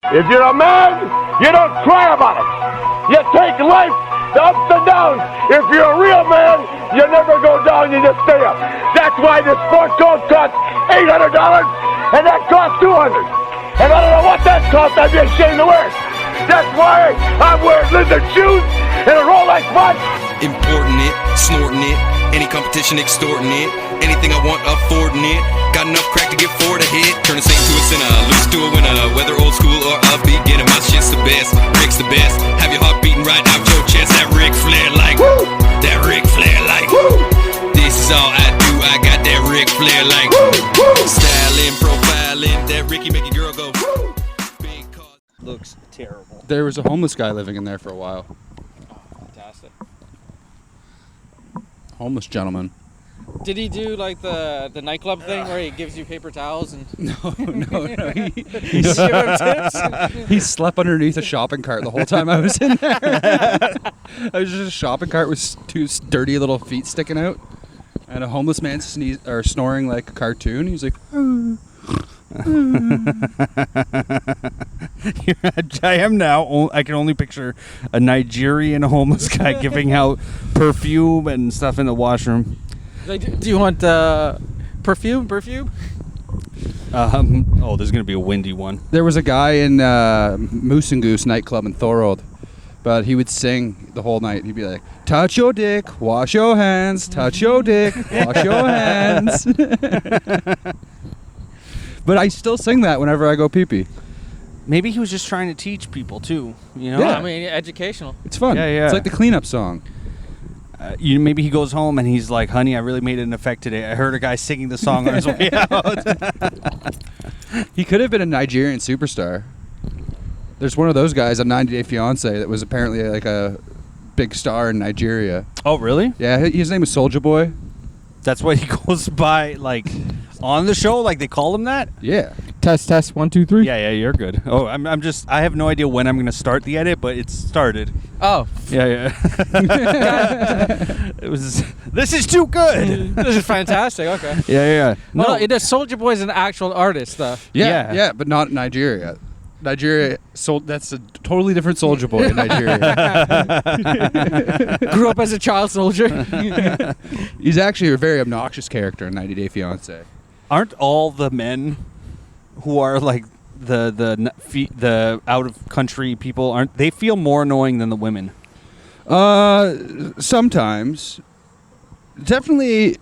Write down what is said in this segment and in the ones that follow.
If you're a man, you don't cry about it. You take life, the ups and downs. If you're a real man, you never go down, you just stay up. That's why this sport coat costs $800 and that costs $200. And I don't know what that costs, I'd be ashamed to wear it. That's why I'm wearing lizard shoes and a Rolex watch. Importing it, snorting it, any competition extorting it, anything I want affording it, got enough crack to get four to hit, turn a saint to a sinner, lose to a winner, whether old school or upbeat, getting my shit's the best, Rick's the best, have your heart beating right out your chest, that Ric Flair like, woo! That Ric Flair like, woo! This is all I do, I got that Ric Flair like, woo! Woo! Styling, profiling, that Ricky make a girl go, woo! Big cause. Looks terrible. There was a homeless guy living in there for a while. Oh, fantastic. Homeless gentleman. Did he do like the nightclub thing where he gives you paper towels and No. you give him tips? He slept underneath a shopping cart the whole time I was in there. I was just a shopping cart with two dirty little feet sticking out, and a homeless man snoring like a cartoon. He's like, I am now. I can only picture a Nigerian homeless guy giving out perfume and stuff in the washroom. Like, do you want perfume? There's gonna be a windy one. There was a guy in Moose and Goose nightclub in Thorold, but he would sing the whole night. He'd be like, touch your dick, wash your hands, touch your dick, wash your hands. But I still sing that whenever I go pee-pee. Maybe he was just trying to teach people too. You know? Yeah. I mean, educational. It's fun. Yeah. It's like the cleanup song. Maybe he goes home and he's like, honey, I really made an effect today. I heard a guy singing the song on his way out. He could have been a Nigerian superstar. There's one of those guys on 90 Day Fiancé that was apparently like a big star in Nigeria. Oh, really? Yeah, his name was Soulja Boy. That's what he goes by, like, on the show? Like, they call him that? Yeah. Test 1 2 3. Yeah, you're good. Oh, I have no idea when I'm going to start the edit, but it's started. Oh. Yeah. This is too good. This is fantastic. Okay. Yeah. No, Soulja Boy is an actual artist, though. Yeah, but not Nigeria. That's a totally different Soulja Boy in Nigeria. Grew up as a child soldier. He's actually a very obnoxious character in 90 Day Fiancé. Aren't all the men who are like the out of country people, aren't they feel more annoying than the women? Sometimes. Definitely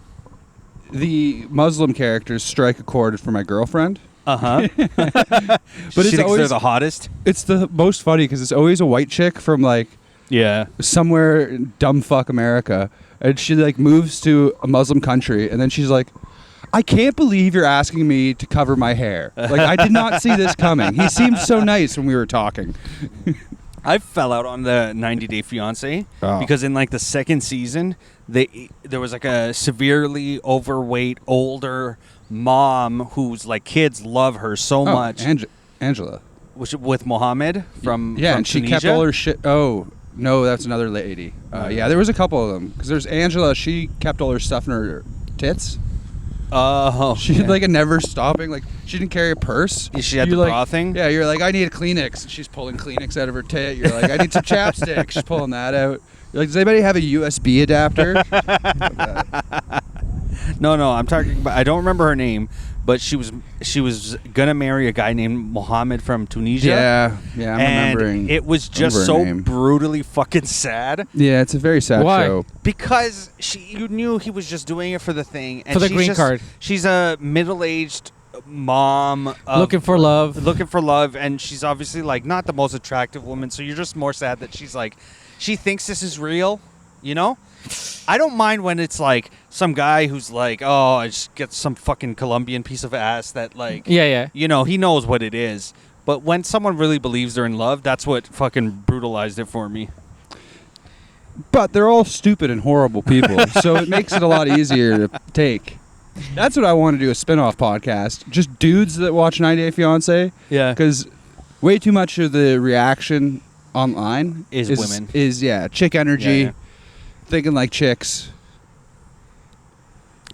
the Muslim characters strike a chord for my girlfriend. Uh-huh. But it's always they're the hottest. It's the most funny because it's always a white chick from like somewhere in dumb fuck America, and she like moves to a Muslim country, and then she's like, I can't believe you're asking me to cover my hair. Like, I did not see this coming. He seemed so nice when we were talking. I fell out on the 90 Day Fiancé because in like the second season, there was like a severely overweight older mom whose like kids love her so much. Angela. With Mohammed from and she Tunisia. kept all her shit. Oh, no, that's another lady. Yeah, there was a couple of them. Because there's Angela, she kept all her stuff in her tits. Oh. She had like a never stopping, like she didn't carry a purse. She had the bra thing? Yeah, you're like, I need a Kleenex. And she's pulling Kleenex out of her tit. You're like, I need some chapstick. She's pulling that out. You're like, does anybody have a USB adapter? No, I'm talking about, I don't remember her name, but she was gonna marry a guy named Mohammed from Tunisia. Yeah, I'm remembering. And it was just so brutally fucking sad. Yeah, it's a very sad show. Because you knew he was just doing it for the thing. And for the green card. She's a middle-aged mom. Looking for love. And she's obviously like not the most attractive woman. So you're just more sad that she's like, she thinks this is real, you know? I don't mind when it's like some guy who's like, oh, I just get some fucking Colombian piece of ass that like, you know, he knows what it is. But when someone really believes they're in love, that's what fucking brutalized it for me. But they're all stupid and horrible people, so it makes it a lot easier to take. That's what I want to do, a spin-off podcast. Just dudes that watch 90 Day Fiancé. Yeah. Because way too much of the reaction online is women. Is chick energy. Yeah. Thinking like chicks.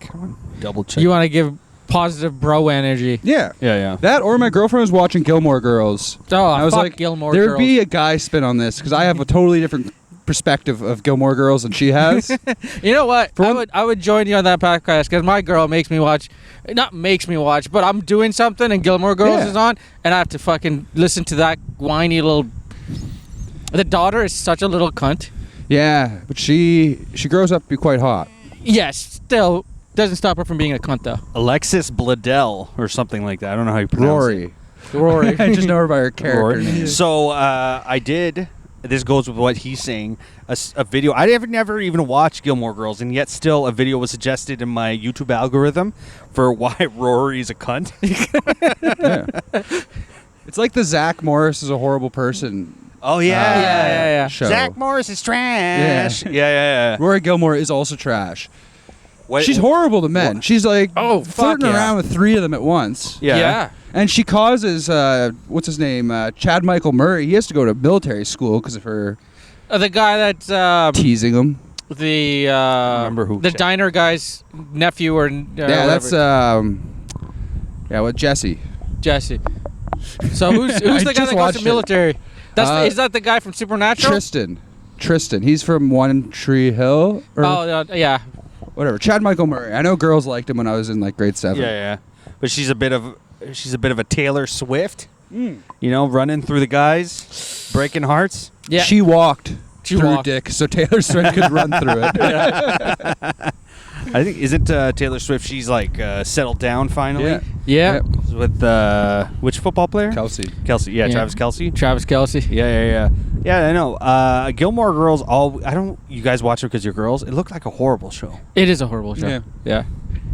Come on, double check. You want to give positive bro energy. Yeah. Yeah. That or my girlfriend was watching Gilmore Girls. Oh, I was fuck like, Gilmore there Girls. would be a guy spin on this because I have a totally different perspective of Gilmore Girls than she has. You know what? I would join you on that podcast because my girl makes me watch. Not makes me watch, but I'm doing something and Gilmore Girls is on, and I have to fucking listen to that whiny little. The daughter is such a little cunt. Yeah, but she grows up to be quite hot. Yes, still doesn't stop her from being a cunt though. Alexis Bledel or something like that. I don't know how you pronounce it. Rory. I just know her by her character name. So I did. This goes with what he's saying. A video. I never even watched Gilmore Girls, and yet still a video was suggested in my YouTube algorithm for why Rory's a cunt. Yeah. It's like the Zach Morris is a horrible person. Oh yeah, show. Zach Morris is trash. Yeah. Rory Gilmore is also trash. What- She's horrible to men. She's like Oh, flirting fuck yeah. around with 3 of them at once. Yeah. And she causes, what's his name? Chad Michael Murray. He has to go to military school because of her The guy that's teasing him. the Remember who? the diner guy's nephew or Yeah, that's, Jesse. Jesse. So who's the guy just that goes watched to it. military? Is that the guy from Supernatural? Tristan. He's from One Tree Hill. Or Yeah. whatever. Chad Michael Murray. I know girls liked him when I was in like grade 7. Yeah. But she's a bit of a Taylor Swift. You know, running through the guys, breaking hearts. Yeah. She walked She through walked. dick, so Taylor Swift could run through it. I think isn't Taylor Swift? She's like settled down finally. Yeah. Yep. With which football player? Kelsey. Kelsey. Yeah, Yeah. Travis Kelsey. Travis Kelsey. Yeah. I know. Gilmore Girls. You guys watch it because you're girls. It looked like a horrible show. It is a horrible show. Yeah.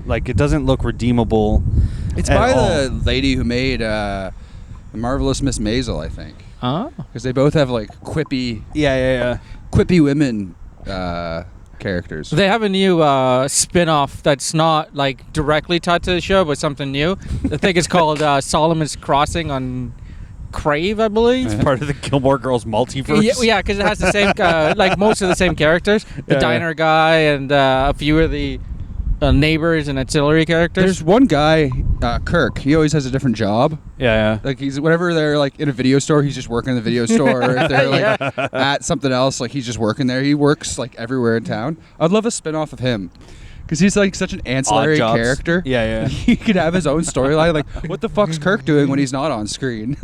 Like it doesn't look redeemable. It's at by all. the lady who made The Marvelous Miss Maisel, I think. Oh. Because they both have like quippy women characters. They have a new spin-off that's not like directly tied to the show, but something new. I think it's called Solomon's Crossing on Crave, I believe. It's part of the Gilmore Girls multiverse. Yeah, because it has the same, like most of the same characters. The diner guy and a few of the neighbors and auxiliary characters. There's one guy, Kirk. He always has a different job. Yeah. Like he's whenever they're like in a video store, he's just working in the video store. Or if they're like at something else, like he's just working there. He works like everywhere in town. I'd love a spin-off of him. Because he's like such an ancillary Odd Jobs. character. Yeah. He could have his own storyline. Like, what the fuck's Kirk doing when he's not on screen?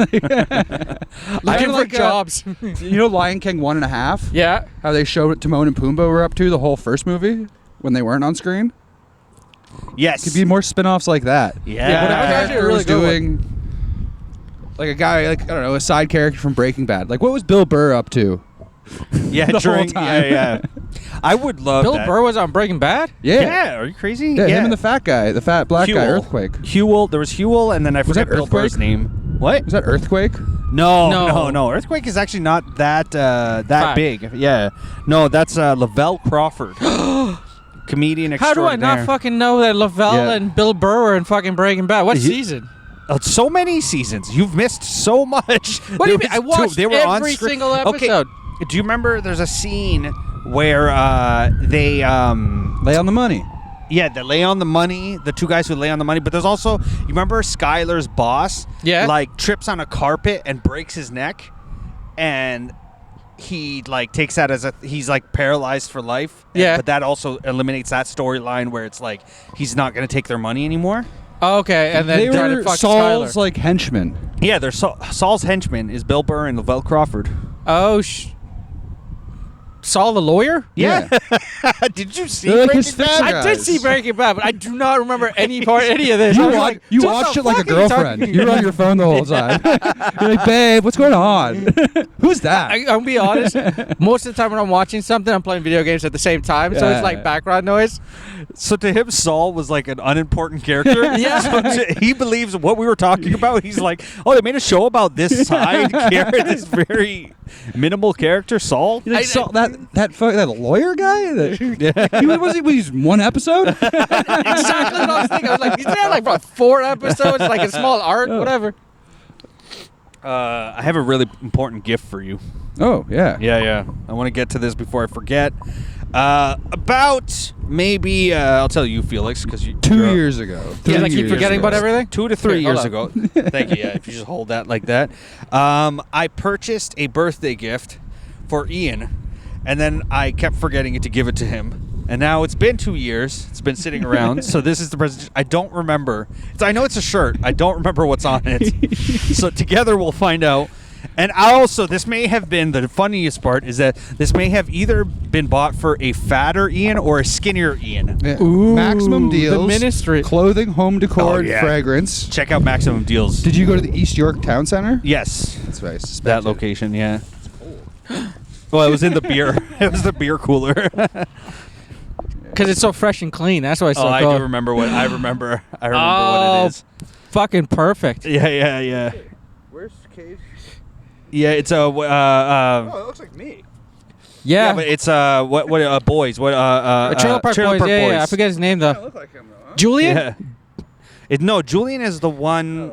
Looking for jobs. You know Lion King 1.5? Yeah. How they showed what Timon and Pumbaa were up to the whole first movie when they weren't on screen? Yes. Could be more spin-offs like that. Yeah. What that was a actually a character really was good doing, like a guy, like, I don't know, a side character from Breaking Bad. Like, what was Bill Burr up to? Yeah, the whole during time. yeah. I would love Bill that. Burr was on Breaking Bad? Yeah, are you crazy? Yeah, him and the fat guy, the fat black guy, Huel. Earthquake. Huel. There was Huel, and then I forget that Bill Burr's Earthquake? name. What? Was that Earthquake? No. Earthquake is actually not that Fat. big. Yeah. No, that's Lavelle Crawford. Comedian How do I extraordinaire. not fucking know that Lavelle Yeah. and Bill Burr were in fucking Breaking Bad? What season? So many seasons. You've missed so much. What do you There mean? I was two. watched They were on every screen. single Okay. episode. Do you remember there's a scene where they Lay on the money. yeah, they lay on the money, the two guys who lay on the money, but there's also, you remember Skylar's boss? Yeah. Like trips on a carpet and breaks his neck, and he like takes that as he's like paralyzed for life. Yeah. But that also eliminates that storyline where it's like he's not going to take their money anymore. Oh, okay, and then They tried to were fuck Saul's Skylar. like henchmen. Yeah, they're Saul's henchman is Bill Burr and Lavelle Crawford. Oh, Saul the lawyer? Yeah. Did you see They're like Breaking his Bad? fan I did guys. see Breaking Bad, but I do not remember any of this. I was like, You what watched the it like a fuck are you girlfriend. talking- You were on your phone the whole time. You're like, babe, what's going on? Who's that? I'll be honest. Most of the time when I'm watching something, I'm playing video games at the same time, so Yeah. it's like background noise. So to him, Saul was like an unimportant character. Yeah. So he believes what we were talking about. He's like, oh, they made a show about this side character, this very minimal character, Saul. You're like, Saul, that lawyer guy? Was he one episode? Exactly what I was thinking. I was like, he's there like what, 4 episodes, like a small arc, whatever. I have a really important gift for you. Oh, yeah. Yeah. I want to get to this before I forget. About maybe I'll tell you, Felix, because you 2 years ago. Yeah, I 3 keep years forgetting ago. about everything. 2 to 3 Here, years hold ago. Thank you. Yeah, if you just hold that like that. I purchased a birthday gift for Ian, and then I kept forgetting to give it to him. And now it's been 2 years. It's been sitting around. So this is the present. I don't remember. I know it's a shirt. I don't remember what's on it. So together we'll find out. And also, this may have been the funniest part is that this may have either been bought for a fatter Ian or a skinnier Ian. Yeah. Ooh, Maximum the deals. ministry. Clothing, home decor, Oh, and yeah. fragrance. Check out Maximum Deals. Did you go to the East York Town Center? Yes. That's what I That suspected. location, yeah. Well, it was in the beer. It was the beer cooler. Because it's so fresh and clean. That's why it's so I cool. do remember what I remember. I remember Oh, what it is. Fucking perfect. Yeah. Where's Cage? Yeah, it's a Oh, it looks like me. Yeah. but it's what boys what Trailer Park Boys. Yeah. I forget his name though. look like him though. Huh? Julian. Yeah. No, Julian is the one.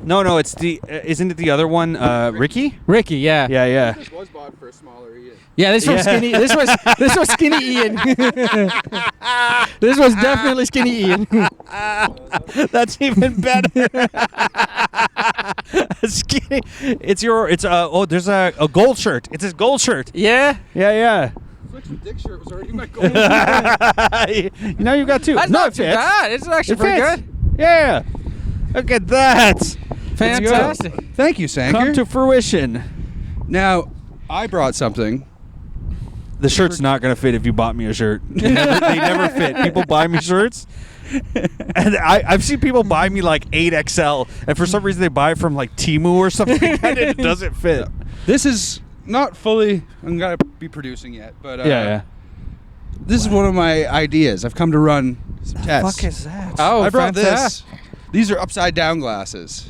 No, it's the. Isn't it the other one? Ricky. Ricky. Yeah. Yeah. This was bought for a smaller Ian. Yeah, this was Yeah. skinny. This was skinny Ian. This was definitely skinny Ian. That's even better. Skinny. It's your. It's there's a gold shirt. It's his gold shirt. Yeah. Yeah. Looks like Dick's shirt was already my goal. Now you got two. That's no, not it too fits. bad. It's actually It pretty fits. good. Yeah. Look at that. Fantastic. Thank you, Sanker. Come to fruition. Now, I brought something. The shirt's not gonna fit if you bought me a shirt. They never fit. People buy me shirts, and I've seen people buy me like 8XL, and for some reason they buy it from like Temu or something like that, and it doesn't fit. This is not fully. I'm gonna be producing yet, but Yeah. this is one of my ideas. I've come to run some tests. Fuck is that? Oh, I brought fantastic. this. These are upside down glasses.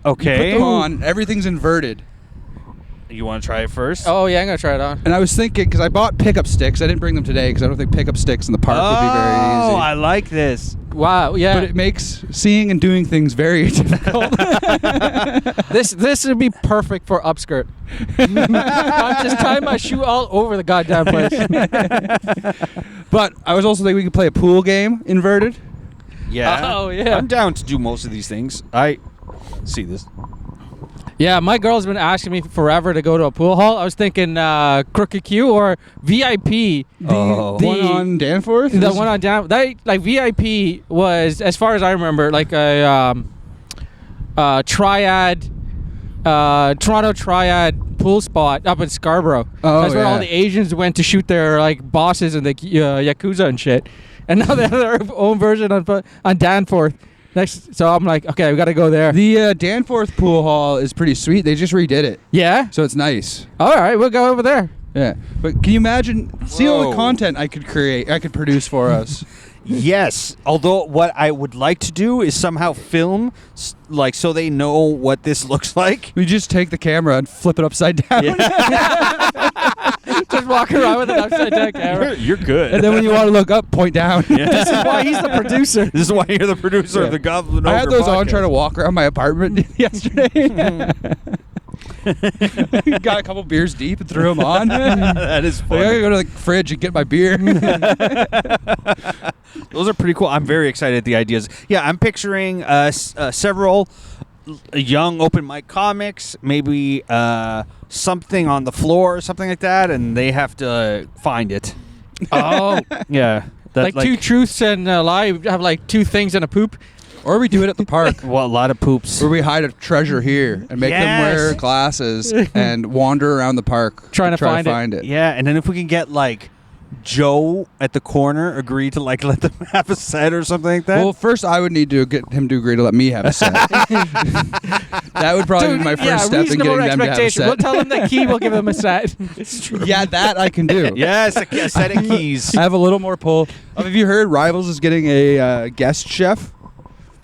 Okay. Put them on. Everything's inverted. You want to try it first? Oh yeah, I'm gonna try it on. And I was thinking, because I bought pickup sticks. I didn't bring them today because I don't think pickup sticks in the park would be very easy. Oh, I like this. Wow. Yeah. But it makes seeing and doing things very difficult. This would be perfect for upskirt. I'm just tying my shoe all over the goddamn place. But I was also thinking we could play a pool game inverted. Yeah. Oh, yeah. I'm down to do most of these things. I see this. Yeah, my girl's been asking me forever to go to a pool hall. I was thinking Crooked Q or VIP. Oh. The one on Danforth? The one on down. Like VIP was, as far as I remember, like a triad, Toronto triad pool spot up in Scarborough. Oh, That's where all yeah. the Asians went to shoot their like bosses and the Yakuza and shit. And now they have their own version on Danforth. So I'm like, okay, we got to go there. The Danforth pool hall is pretty sweet. They just redid it, Yeah? so it's nice. All right, we'll go over there. Yeah, but can you imagine? See all Whoa. the content I could produce for us. Yes. Although what I would like to do is somehow film, like, so they know what this looks like. We just take the camera and flip it upside down. Just walk around with an upside down camera. You're good. And then when you want to look up, point down. This is why he's the producer. This is why you're the producer of the Goblin I had Ogre those on podcast. trying to walk around my apartment yesterday. Got a couple beers deep and threw them on. That is I funny. gotta go to the fridge and get my beer. Those are pretty cool. I'm very excited at the ideas. Yeah, I'm picturing several young open mic comics, maybe something on the floor or something like that, and they have to find it. Oh, Yeah. That, like two truths and a lie. You have like two things and a poop. Or we do it at the park. Well, a lot of poops. Where we hide a treasure here and make them wear Yes. glasses and wander around the park Trying to try find it. Yeah, and then if we can get like Joe at the corner agree to like let them have a set or something like that. Well, first I would need to get him to agree to let me have a set. That would probably be my first step in reasonable getting them to have a expectation. We'll set. tell him that Key will give him a set. Yeah, that I can do. yes, a set of keys. I have a little more pull. Have you heard Rivals is getting a guest chef?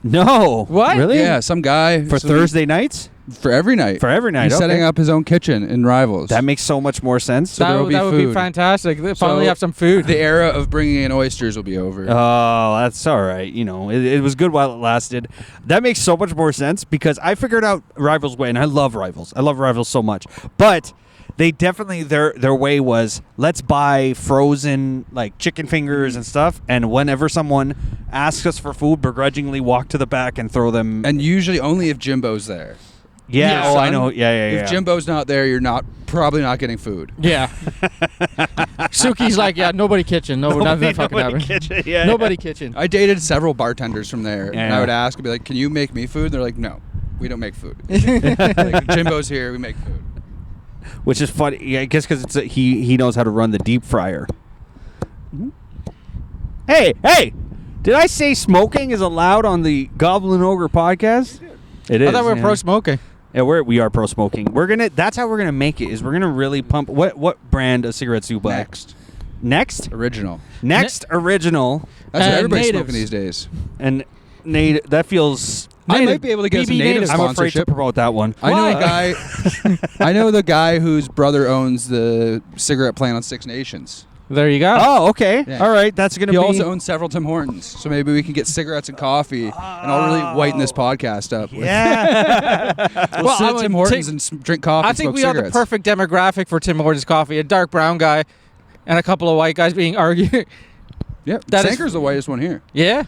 No. What? Really? Yeah, some guy For Thursday nights? for every night. For every night. He's setting okay. up his own kitchen in Rivals. That makes so much more sense. So there will be that would be food. fantastic. They So finally have some food. The era of bringing in oysters will be over. Oh, that's all right. You know, it was good while it lasted. That makes so much more sense because I figured out Rivals way, and I love Rivals. I love Rivals so much. But they definitely their way was, let's buy frozen like chicken fingers and stuff, and whenever someone asks us for food, begrudgingly walk to the back and throw them. And usually only if Jimbo's there. Yeah, Yeah, I son. know. Yeah. If Jimbo's not there, you're probably not getting food. Yeah. Suki's like, yeah, nobody kitchen. Nothing fucking happened. Kitchen. Yeah, Nobody kitchen. I dated several bartenders from there, and Yeah. I would ask, I'd be like, "Can you make me food?" They're like, "No, we don't make food." Like, Jimbo's here, we make food. Which is funny, yeah, I guess, because he knows how to run the deep fryer. Hey, did I say smoking is allowed on the Goblin Ogre podcast? It is. I thought we were yeah. pro smoking. Yeah, we are pro smoking. That's how we're gonna make it. Is we're gonna really pump. What brand of cigarettes do you buy? Next Original. original. That's what And everybody's natives. smoking these days. And native. That feels. I Native. might be able to get BB some native natives. I'm afraid to sponsorship. promote that one. I know a Why? guy. I know the guy whose brother owns the cigarette plant on Six Nations. There you go. Oh, okay. Yeah. All right. That's gonna He be. also owns several Tim Hortons, so maybe we can get cigarettes and coffee, and I'll really whiten this podcast up. Yeah. We'll Well, sit I at would Tim Hortons take- and drink coffee. I and think smoke we are the cigarettes. perfect demographic for Tim Hortons coffee. A dark brown guy and a couple of white guys being argued. Yep. That is- Sanker's the whitest one here. Yeah.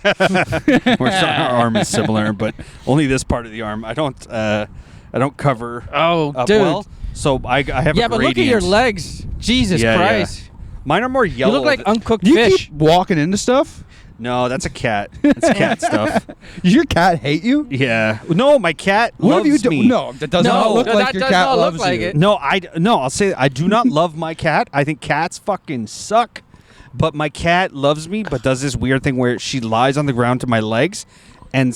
Our arm is similar, but only this part of the arm. I don't cover Oh, up dude. well, so I have Yeah, a but look at your gradient. legs. Jesus Yeah, Christ. Mine are more You yellow. look like uncooked You fish. keep walking into stuff. No, that's a cat. That's cat stuff. Does your cat hate you? Yeah. No, my cat What loves have you done? me. No, that does No, not look no, like that your does cat not look loves like you. it. No, I'll say I do not love my cat. I think cats fucking suck. But my cat loves me, but does this weird thing where she lies on the ground to my legs and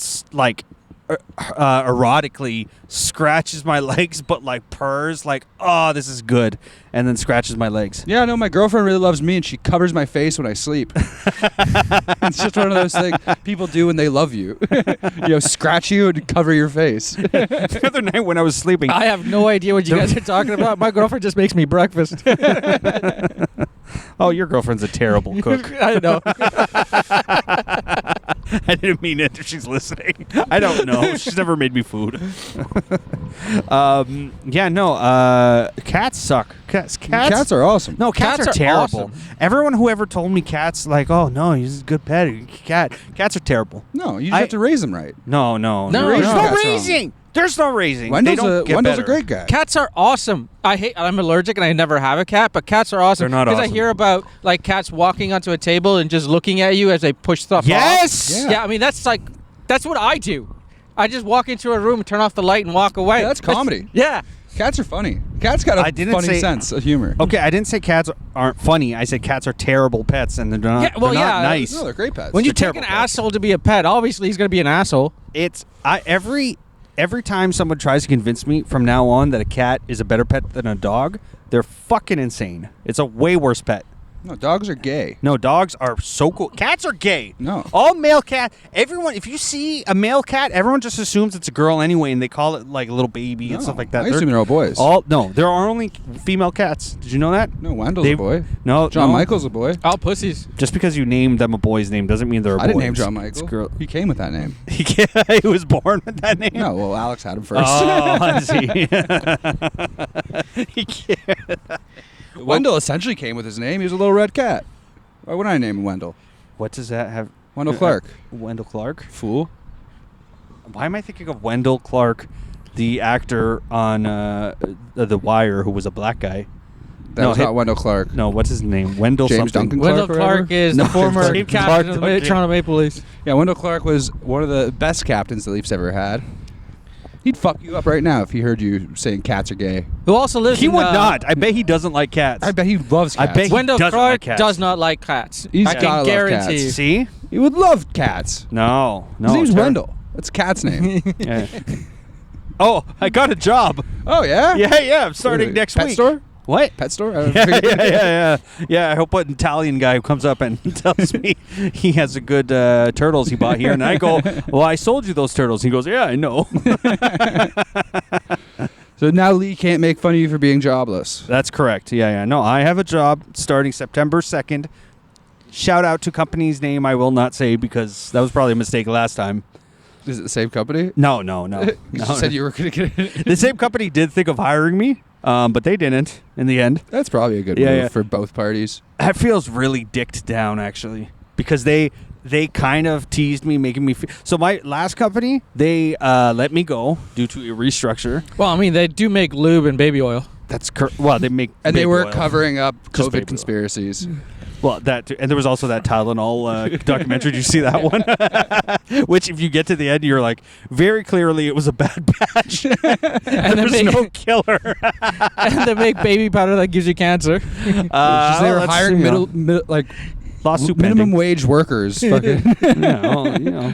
erotically scratches my legs, but like purrs like, oh, this is good, and then scratches my legs. Yeah, no, my girlfriend really loves me, and she covers my face when I sleep. It's just one of those things people do when they love you. Scratch you and cover your face. The other night when I was sleeping, I have no idea what you guys are talking about. My girlfriend just makes me breakfast. oh, your girlfriend's a terrible cook. I know. I didn't mean it if she's listening. I don't know. She's never made me food. Cats suck. Cats are awesome. No, cats Cats are are terrible. awesome. Everyone who ever told me cats, like, oh no, he's a good pet. Cats are terrible. No, you just have to raise them right. No. No, There's no. no Cats are raising. There's no raising. Wendell's, they don't get Wendell's better. a great guy. Cats are awesome. I'm allergic and I never have a cat, but cats are awesome. They're not Because I awesome. hear about like cats walking onto a table and just looking at you as they push stuff Yes. off. Yeah. Yeah, I mean that's what I do. I just walk into a room, turn off the light, and walk away. Yeah, that's comedy. Yeah. Cats are funny. Cats got I a didn't funny say- sense of humor. Okay, I didn't say cats aren't funny. I said cats are terrible pets, and they're not. Yeah, well, they're not yeah. nice. No, they're great pets. When you They're take an terrible pets. asshole to be a pet, obviously he's going to be an asshole. Every time someone tries to convince me from now on that a cat is a better pet than a dog, they're fucking insane. It's a way worse pet. No, dogs are gay. No, dogs are so cool. Cats are gay. No. All male cat. Everyone, if you see a male cat, everyone just assumes it's a girl anyway, and they call it like a little baby and No, stuff like that. I assume they're all boys. No, there are only female cats. Did you know that? No, Wendell's a boy. No, John no. Michael's a boy. All pussies. Just because you named them a boy's name doesn't mean they're a boy. I didn't name John It's Michael. girl. He came with that name. He was born with that name. No, well, Alex had him first. Oh, I see. He can't. Wendell essentially came with his name. He was a little red cat. Why wouldn't I name him Wendell? What does that have? Wendell Clark. Wendell Clark? Fool. Why am I thinking of Wendell Clark, the actor on The Wire, who was a black guy? That was not Wendell Clark. No, what's his name? Wendell James something. Duncan Clark Wendell or Clark whatever? is No, the former James captain Clark, of the okay. Toronto Maple Leafs. Yeah, Wendell Clark was one of the best captains the Leafs ever had. He'd fuck you up right now if he heard you saying cats are gay. Who also lives He in, would not. I bet he doesn't like cats. I bet he loves I cats. bet he Wendell doesn't Clark like cats. does not like cats. He's I gotta can love guarantee cats. you. See? He would love cats. No. His name's terrible. Wendell. That's Cat's name. Yeah. Oh, I got a job. Oh, yeah? Yeah. I'm starting next Pet week. store? What? Pet store? Yeah. I hope an Italian guy who comes up and tells me he has a good turtles he bought here, and I go, "Well, I sold you those turtles." He goes, "Yeah, I know." So now Lee can't make fun of you for being jobless. That's correct. Yeah. No, I have a job starting September 2nd. Shout out to company's name I will not say because that was probably a mistake last time. Is it the same company? No. You said you were going to get it. The same company did think of hiring me. But they didn't in the end. That's probably a good move for both parties. That feels really dicked down, actually, because they kind of teased me, making me feel. So my last company, they let me go due to a restructure. Well, I mean, they do make lube and baby oil. That's well, they make and they were oil. covering up Just COVID baby conspiracies. Well, that too. And there was also that Tylenol documentary. Did you see that one? Which, if you get to the end, you're like, very clearly it was a bad batch. And there's no killer. And they make baby powder that gives you cancer. They were hiring lawsuit minimum pending. wage workers fucking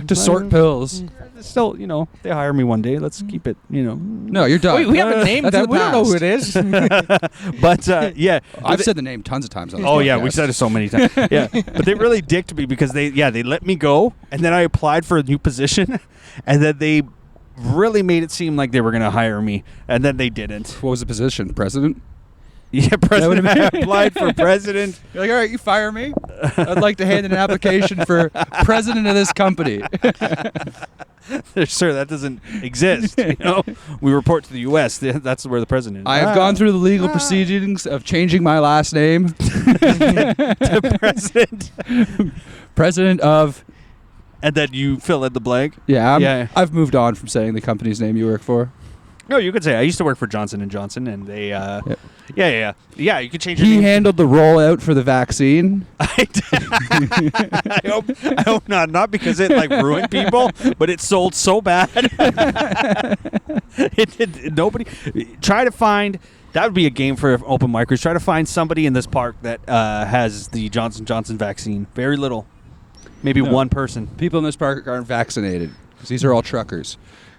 to sort pills. Still, they hire me one day. Let's keep it, No, you're done. We haven't named That's that. in the We don't know who past. it is. But yeah, I've said the name tons of times on this oh yeah, podcast. we said it so many times. Yeah, but they really dicked me because they let me go, and then I applied for a new position, and then they really made it seem like they were going to hire me, and then they didn't. What was the position? President? Yeah, president. I applied for president. You're like, all right, you fire me. I'd like to hand in an application for president of this company. Sir, that doesn't exist. We report to the U.S. That's where the president is. I have gone through the legal proceedings of changing my last name to president. President of. And then you fill in the blank. Yeah, I've moved on from saying the company's name you work for. No, you could say I used to work for Johnson & Johnson, and they, yeah, you could change your He name. handled the rollout for the vaccine. I hope not because it ruined people, but it sold so bad. Nobody try to find. That would be a game for open micers. Try to find somebody in this park that has the Johnson & Johnson vaccine. Very little, maybe one person. People in this park aren't vaccinated because these are all truckers.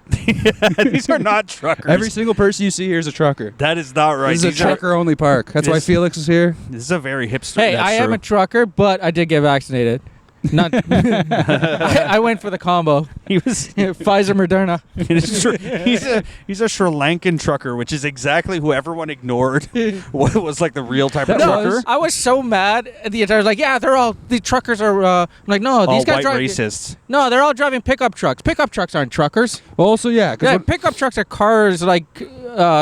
These are not truckers. Every single person you see here is a trucker. That is not right. This is a trucker-only park. That's why Felix is here. This is a very hipster. Hey, I am a trucker, but I did get vaccinated. Not. I went for the combo. He was Pfizer, Moderna. He's a Sri Lankan trucker, which is exactly who everyone ignored. What was the real type of trucker? I was so mad at the entire. The truckers are. I'm like, no, these guys white drive racists. No, they're all driving pickup trucks. Pickup trucks aren't truckers. Well, also, Pickup trucks are cars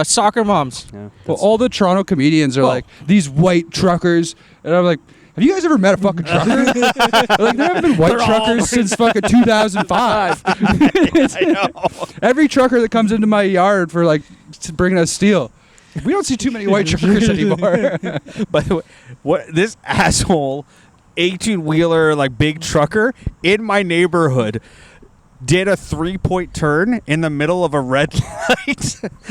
soccer moms. Yeah, well, all the Toronto comedians are these white truckers, and I'm like, have you guys ever met a fucking trucker? There haven't been white truckers since fucking 2005. I know. Every trucker that comes into my yard for bringing us steel, we don't see too many white truckers anymore. By the way, this asshole 18-wheeler big trucker in my neighborhood did a 3-point turn in the middle of a red light.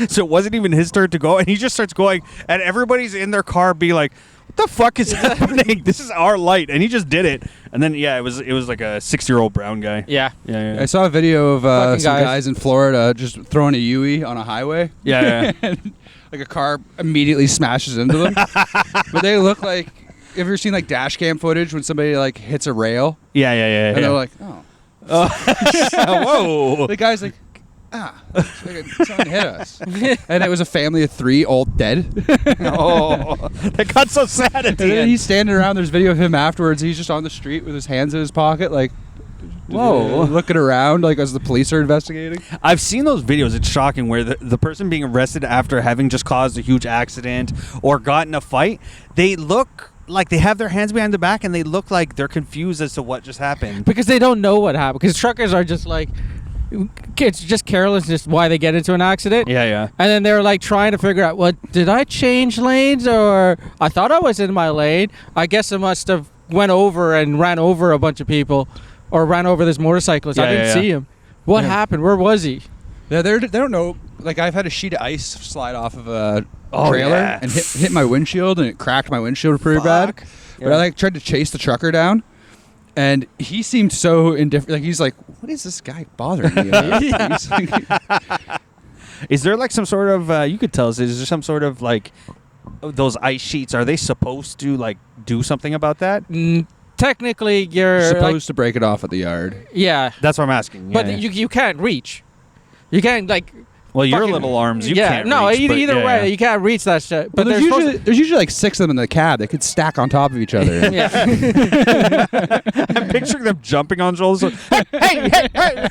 So it wasn't even his turn to go, and he just starts going, and everybody's in their car be like, what the fuck is happening? This is our light. And he just did it. And then, it was like a 6-year-old brown guy. Yeah. I saw a video of some guys in Florida just throwing a Yui on a highway. Yeah. And, a car immediately smashes into them. But they look like, have you ever seen dash cam footage when somebody hits a rail? Yeah. And they're like, oh. Whoa. The guy's like, someone hit us. And it was a family of 3 all dead. Oh, that got so sad at the And then end. he's standing around. There's video of him afterwards. He's just on the street with his hands in his pocket, whoa, looking around as the police are investigating. I've seen those videos. It's shocking where the person being arrested after having just caused a huge accident or got in a fight, they look like they have their hands behind the back and they look like they're confused as to what just happened. Because they don't know what happened. Because truckers are just it's just carelessness why they get into an accident. Yeah. And then they're trying to figure out, did I change lanes, or I thought I was in my lane? I guess I must have went over and ran over a bunch of people, or ran over this motorcyclist. I didn't see him. What happened? Where was he? Yeah, they don't know. I've had a sheet of ice slide off of a trailer and hit my windshield, and it cracked my windshield pretty bad. Yeah. But I tried to chase the trucker down. And he seemed so indifferent. He's like, what is this guy bothering me about? Is there some sort of, you could tell us, is there some sort of those ice sheets, are they supposed to do something about that? Technically, you're supposed to break it off at the yard. Yeah. That's what I'm asking. But you can't reach. You can't well, your little arms, you can't no, reach. either way, you can't reach that shit. But there's usually 6 of them in the cab. They could stack on top of each other. Yeah. I'm picturing them jumping on shoulders. Hey.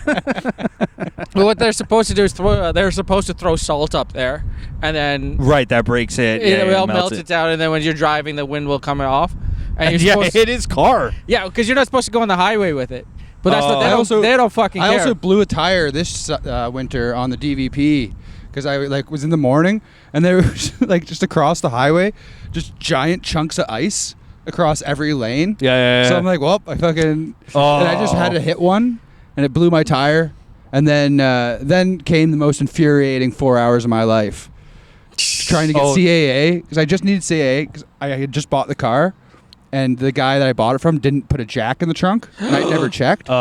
But what they're supposed to do is they're supposed to throw salt up there, and then Right, that breaks it. it will melt it down, and then when you're driving, the wind will come off. And you're Yeah, supposed it is car. yeah, because you're not supposed to go on the highway with it. But that's what Oh. they don't fucking care. I also blew a tire this winter on the DVP because I was in the morning and there was just across the highway, just giant chunks of ice across every lane. Yeah. So I'm like, well, I fucking and I just had to hit one and it blew my tire. And then came the most infuriating 4 hours of my life, trying to get CAA because I just needed CAA because I had just bought the car. And the guy that I bought it from didn't put a jack in the trunk, and I never checked. So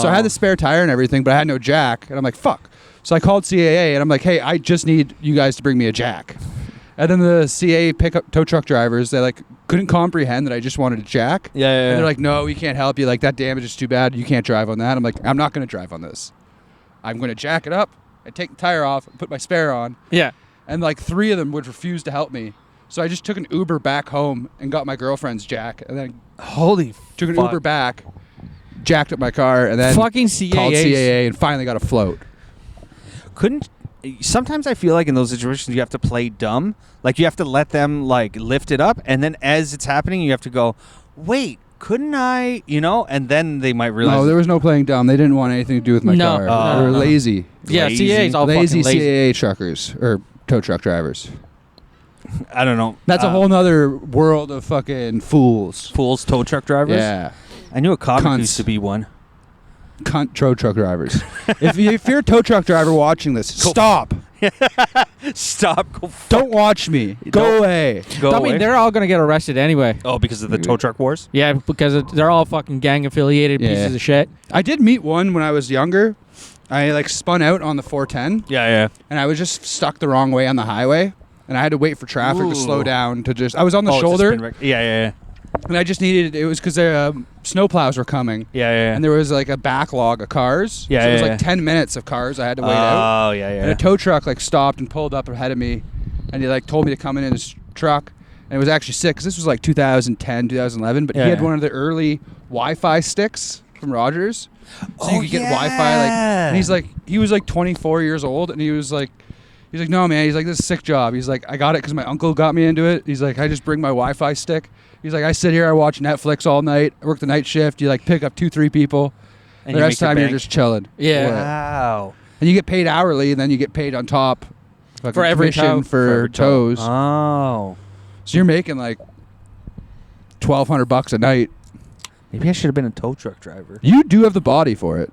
I had the spare tire and everything, but I had no jack. And I'm like, fuck. So I called CAA, and I'm like, hey, I just need you guys to bring me a jack. And then the CAA pickup tow truck drivers, they couldn't comprehend that I just wanted a jack. Yeah. And they're like, no, we can't help you. Like, that damage is too bad. You can't drive on that. I'm like, I'm not going to drive on this. I'm going to jack it up and take the tire off and put my spare on. yeah. And 3 of them would refuse to help me. So I just took an Uber back home and got my girlfriend's jack, and then took an Uber back, jacked up my car, and then Fucking called CAAs. CAA and finally got a float. Sometimes I feel like in those situations you have to play dumb. Like you have to let them lift it up, and then as it's happening, you have to go, wait, couldn't I? And then they might realize. No, there was no playing dumb. They didn't want anything to do with my No. car. They were lazy. Yeah, Lazy. CAA's all Lazy fucking lazy. CAA truckers or tow truck drivers. I don't know. That's a whole nother world of fucking fools. Fools tow truck drivers. Yeah. I knew a comic Cunts. used to be one. Cunt tow truck drivers. if you're a tow truck driver watching this, stop. Stop. Go. Don't watch me. Go Don't- away. Go I away. mean, they're all gonna get arrested anyway. Oh, because of the tow truck wars. Yeah, because they're all fucking gang affiliated pieces of shit. I did meet one when I was younger. I spun out on the 410 Yeah. and I was just stuck the wrong way on the highway and I had to wait for traffic to slow Ooh. down I was on the Oh, it's a shoulder spin wreck. Yeah. and I just needed it was because snowplows were coming Yeah. and there was a backlog of cars. Yeah, so it was yeah. 10 minutes of cars I had to wait out. Oh, yeah. And a tow truck stopped and pulled up ahead of me and he told me to come in his truck. And it was actually sick because this was 2010, 2011. But he had one of the early Wi-Fi sticks from Rogers. So you could get Wi-Fi. And he was 24 years old. And he was like, no, man. He's like, this is a sick job. He's like, I got it because my uncle got me into it. He's like, I just bring my Wi-Fi stick. He's like, I sit here, I watch Netflix all night. I work the night shift. You pick up 2-3 people. And the you rest of the make time your you're bank? just chilling. Yeah. Wow. And you get paid hourly. And then you get paid on top. For every commission tow. for every tow. tows. Oh. So you're making $1,200 a night. Maybe I should have been a tow truck driver. You do have the body for it.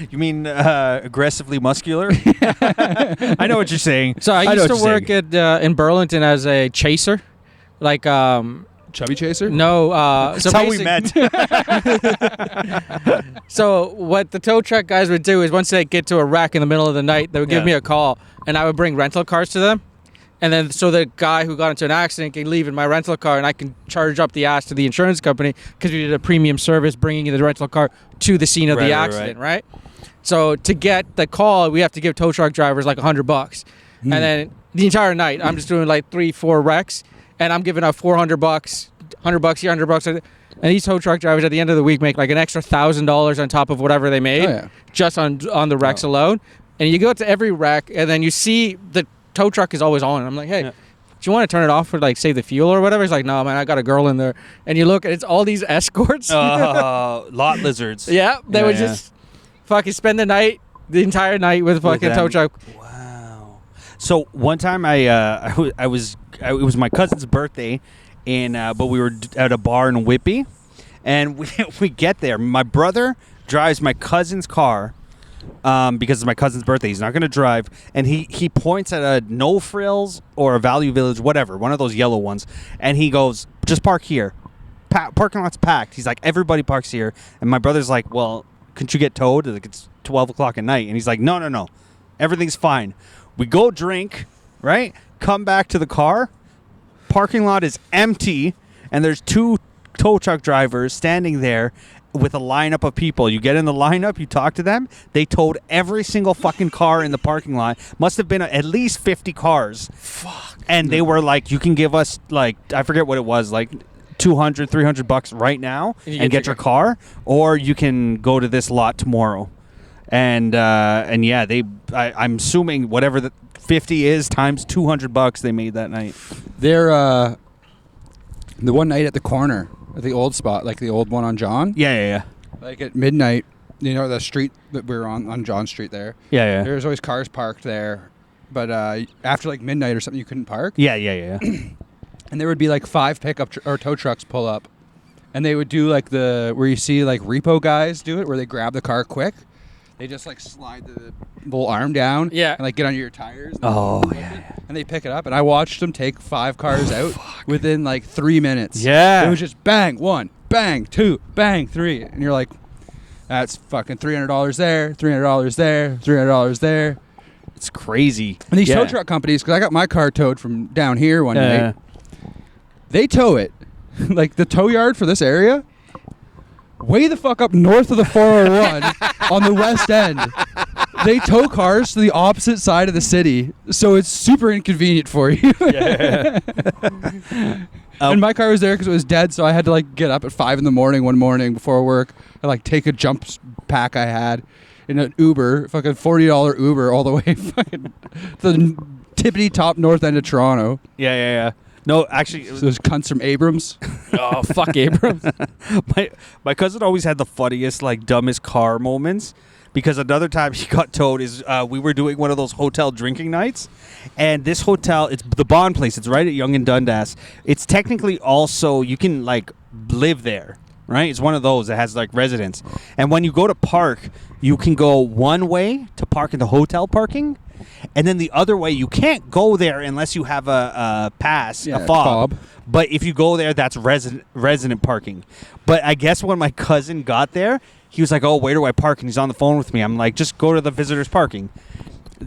You mean aggressively muscular? I know what you're saying. So I know used what to you're work saying. in Burlington as a chaser, Chubby chaser? no. So That's how we basic- met. So what the tow truck guys would do is once they get to a wreck in the middle of the night, they would give Yeah. me a call, and I would bring rental cars to them. And then so the guy who got into an accident can leave in my rental car, and I can charge up the ass to the insurance company because we did a premium service bringing the rental car to the scene of Right, the right, accident, right? So to get the call, we have to give tow truck drivers $100, and then the entire night I'm just doing 3-4 wrecks, and I'm giving out $400, $100 here, $100. And these tow truck drivers at the end of the week make an extra $1,000 on top of whatever they made, Oh, yeah. just on the wrecks alone. And you go to every wreck, and then you see the tow truck is always on. I'm like, hey, do you want to turn it off for save the fuel or whatever? He's like, no, man, I got a girl in there. And you look, and it's all these escorts. Lot lizards. Yeah, they would just fucking spend the entire night with fucking them. tow truck. Wow. So one time it was my cousin's birthday, and but we were at a bar in Whitby, and we get there. My brother drives my cousin's car. Because it's my cousin's birthday, he's not going to drive, and he points at a No Frills or a Value Village, whatever, one of those yellow ones, and he goes, just park here. Parking lot's packed. He's like, everybody parks here, and my brother's like, well, couldn't you get towed? It's 12 o'clock at night, and he's like, no, everything's fine. We go drink, right? Come back to the car. Parking lot is empty, and there's 2 tow truck drivers standing there with a lineup of people. You get in the lineup, you talk to them. They towed every single fucking car in the parking lot. Must have been at least 50 cars. Fuck. And they were like, you can give us I forget what it was, $200-$300 right now and get your car, or you can go to this lot tomorrow. and yeah, I'm assuming whatever the 50 is times $200 they made that night. They're the one night at the corner, at the old spot, like the old one on John. Yeah. Like at midnight, you know the street that we were on John Street there. Yeah. There's always cars parked there, but after like midnight or something, you couldn't park. Yeah. And there would be like 5 pickup or tow trucks pull up, and they would do like where you see like repo guys do it, where they grab the car quick. They just like slide the little arm down, Yeah. and like get under your tires. Yeah. And they pick it up, and I watched them take 5 cars out within like 3 minutes. Yeah. It was just bang 1, bang 2, bang 3, and you're like, that's fucking $300 there, $300 there, $300 there. It's crazy. And these tow truck companies, because I got my car towed from down here one night, they tow it. Like the tow yard for this area, way the fuck up north of the 401 on the west end. They tow cars to the opposite side of the city, so it's super inconvenient for you. And my car was there because it was dead, so I had to like get up at 5 in the morning one morning before work and like take a jump pack I had in an Uber, fucking $40 Uber all the way fucking to the tippity top north end of Toronto. Yeah. No, actually, So those cunts from Abrams. Oh, fuck Abrams. my cousin always had the funniest, like, dumbest car moments. Because another time he got towed is we were doing one of those hotel drinking nights, and this hotel, it's the Bond Place. It's right at Yonge and Dundas. It's technically also, you can like live there, right? It's one of those that has like residents. And when you go to park, you can go one way to park in the hotel parking, and then the other way you can't go there unless you have a pass, a fob. But if you go there, that's resident parking. But I guess when my cousin got there, he was like, oh, where do I park? And he's on the phone with me. I'm like, just go to the visitors parking.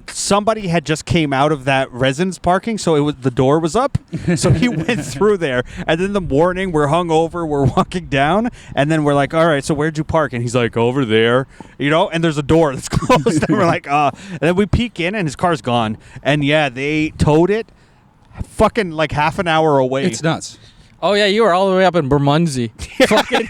Somebody had just came out of that residence parking, so the door was up. So he went through there. And then the morning, we're hungover, we're walking down, and then we're like, all right, so where'd you park? And he's like, over there, and there's a door that's closed. And we're like, And then we peek in, and his car's gone. And yeah, they towed it fucking like half an hour away. It's nuts. Oh, yeah, you were all the way up in Bermondsey. Fucking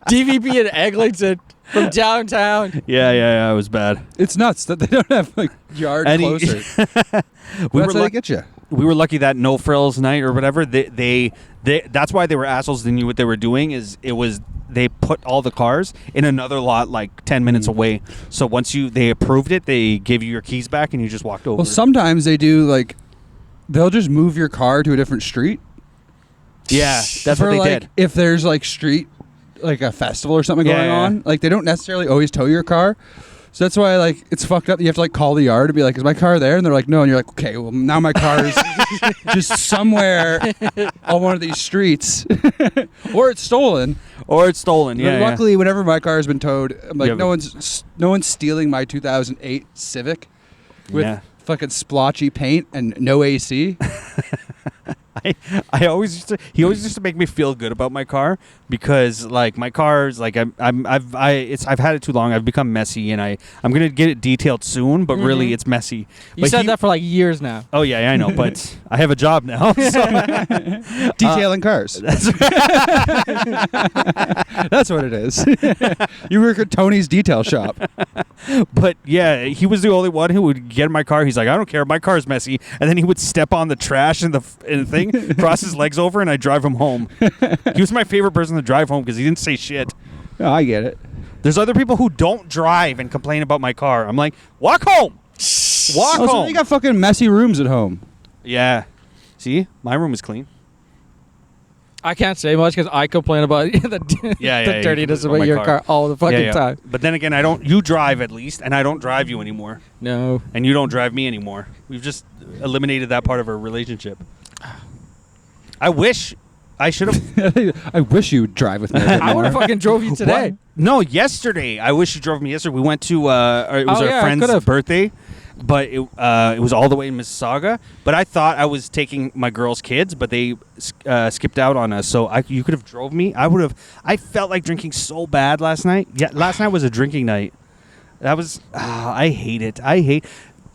DVP and Eglinton from downtown. Yeah, it was bad. It's nuts that they don't have like yard closer. That's how they get you. We were lucky that No Frills night or whatever. They that's why they were assholes. They knew what they were doing. They put all the cars in another lot like 10 minutes away. So once they approved it, they gave you your keys back and you just walked over. Well, sometimes they do like they'll just move your car to a different street. Yeah, that's what they did. If there's like street, like a festival or something going on, like they don't necessarily always tow your car. So that's why like it's fucked up. You have to like call the yard and be like, "Is my car there?" And they're like, "No." And you're like, "Okay, well now my car is just somewhere on one of these streets, or it's stolen." Yeah. Luckily, whenever my car has been towed, I'm like, no one's stealing my 2008 Civic with fucking splotchy paint and no AC. he always used to make me feel good about my car because like my car's like I've had it too long. I've become messy and I'm gonna get it detailed soon, but really it's messy. You said that for like years now. Oh yeah, I know, but I have a job now. So. Detailing cars. That's what it is. You work at Tony's detail shop. But yeah, he was the only one who would get in my car. He's like, I don't care, my car's messy, and then he would step on the trash in the thing, cross his legs over, and I drive him home. He was my favorite person to drive home because he didn't say shit. Oh, I get it. There's other people who don't drive and complain about my car. I'm like, walk home. Walk home. So you got fucking messy rooms at home. Yeah. See, my room is clean. I can't say much because I complain about the dirtiness about your car all the fucking time. But then again, you drive at least, and I don't drive you anymore. No. And you don't drive me anymore. We've just eliminated that part of our relationship. I wish I should have. I wish you would drive with me a bit I more. would have fucking drove you today. What? No, yesterday. I wish you drove me yesterday. We went to, it was our I friend's could've. birthday, but it was all the way in Mississauga. But I thought I was taking my girl's kids, but they skipped out on us. So you could have drove me. I felt like drinking so bad last night. Yeah, last night was a drinking night. That was, I hate it.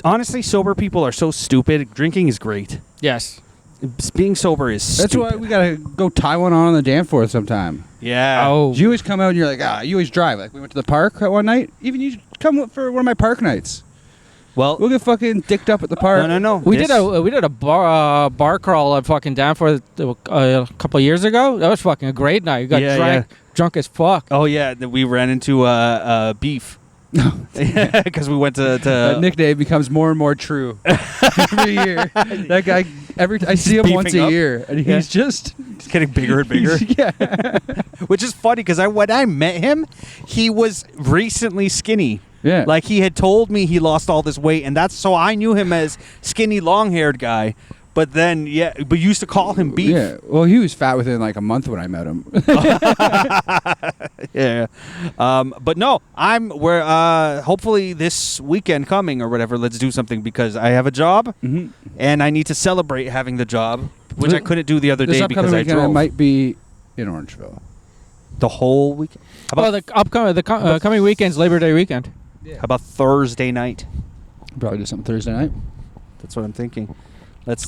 Honestly, sober people are so stupid. Drinking is great. Yes. being sober is That's stupid. why we gotta go tie one on the Danforth sometime. Yeah. Oh. You always come out and you're like, you always drive. Like we went to the park one night. Even you come for one of my park nights. Well, We'll get fucking dicked up at the park. no. We did a bar crawl at fucking Danforth a couple of years ago. That was fucking a great night. You got drunk as fuck. Oh yeah, we ran into beef. Because we went to That nickname becomes more and more true every year. That guy, I see him once beefing a up. year, and he's just It's getting bigger and bigger. yeah. Which is funny because when I met him, he was recently skinny. Yeah. Like he had told me he lost all this weight, and that's so I knew him as skinny, long-haired guy. But then, but you used to call him Beef. Yeah. Well, he was fat within like a month when I met him. Yeah. But no, we're hopefully this weekend coming or whatever, let's do something because I have a job and I need to celebrate having the job, which I couldn't do the other This day upcoming because I weekend, drove. might be in Orangeville. The whole weekend. How about, The coming weekend's Labor Day weekend. how about Thursday night? Probably do something Thursday night. That's what I'm thinking.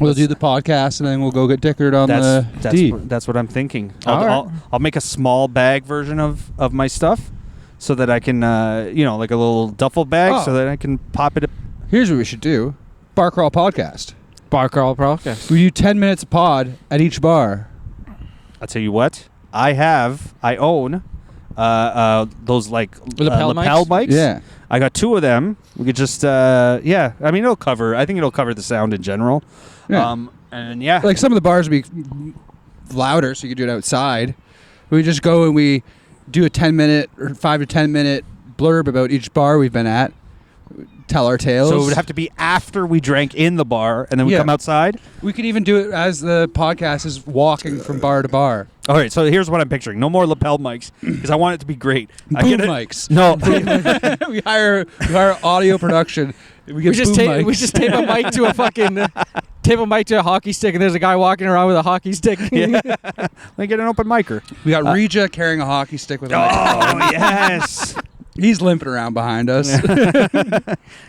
We'll do the podcast and then we'll go get dickered on the D. That's what I'm thinking. All right. I'll make a small bag version of my stuff so that I can, like a little duffel bag so that I can pop it. Here's what we should do: bar crawl podcast. Bar crawl podcast. We do 10 minutes a pod at each bar. I'll tell you what. I own those like Lapel mics. Yeah. I got 2 of them. We could just I mean it'll cover the sound in general. Yeah. And yeah. Like some of the bars would be louder, so you could do it outside. We just go and we do a 10-minute or 5 to 10 minute blurb about each bar we've been at. Tell our tales. So it would have to be after we drank in the bar and then we Yeah. come outside. We could even do it as the podcast is walking from bar to bar. All right, so here's what I'm picturing. No more lapel mics because I want it to be great. Boom mics. No. we hire audio production. We get boom mics. We just tape a mic to a fucking tape a mic to a hockey stick, and there's a guy walking around with a hockey stick. Yeah. Let me get an open micer. We got Regia carrying a hockey stick with a mic. Oh, yes. He's limping around behind us.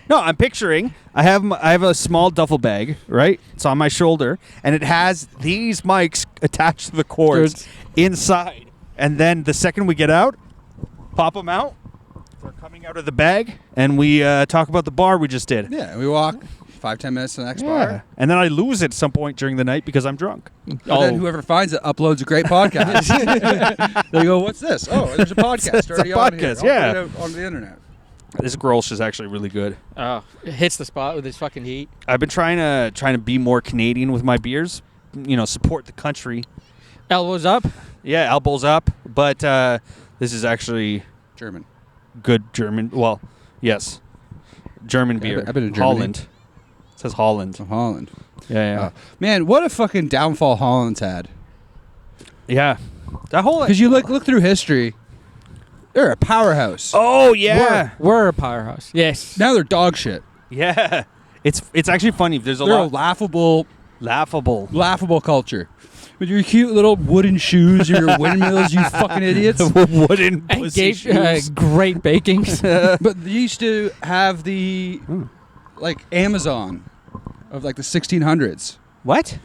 No, I'm picturing I have a small duffel bag, right? It's on my shoulder, and it has these mics attached to the cords inside. And then the second we get out, pop them out. They're coming out of the bag, and we talk about the bar we just did. Yeah, we walk 5-10 minutes to the next bar. And then I lose it at some point during the night because I'm drunk. And then whoever finds it uploads a great podcast. They go, "What's this? Oh, there's a podcast It's a already on here. podcast, I'll yeah. put it out on the internet." This Grolsch is actually really good. Oh, it hits the spot with his fucking heat. I've been trying to be more Canadian with my beers. Support the country. Elbows up. Yeah, elbows up. But this is actually German. good German. Well, yes, German beer. I've been in Germany. Holland. It says Holland. From Holland. Yeah. Man, what a fucking downfall Holland's had. Yeah. That whole. Because you look through history, they're a powerhouse. Oh yeah. We're a powerhouse. Yes. Now they're dog shit. Yeah. It's actually funny. There's a They're lot a laughable culture. With your cute little wooden shoes or your windmills, you fucking idiots. wooden And pussy gave shoes. great bakings. But they used to have the Amazon of the 1600s. What?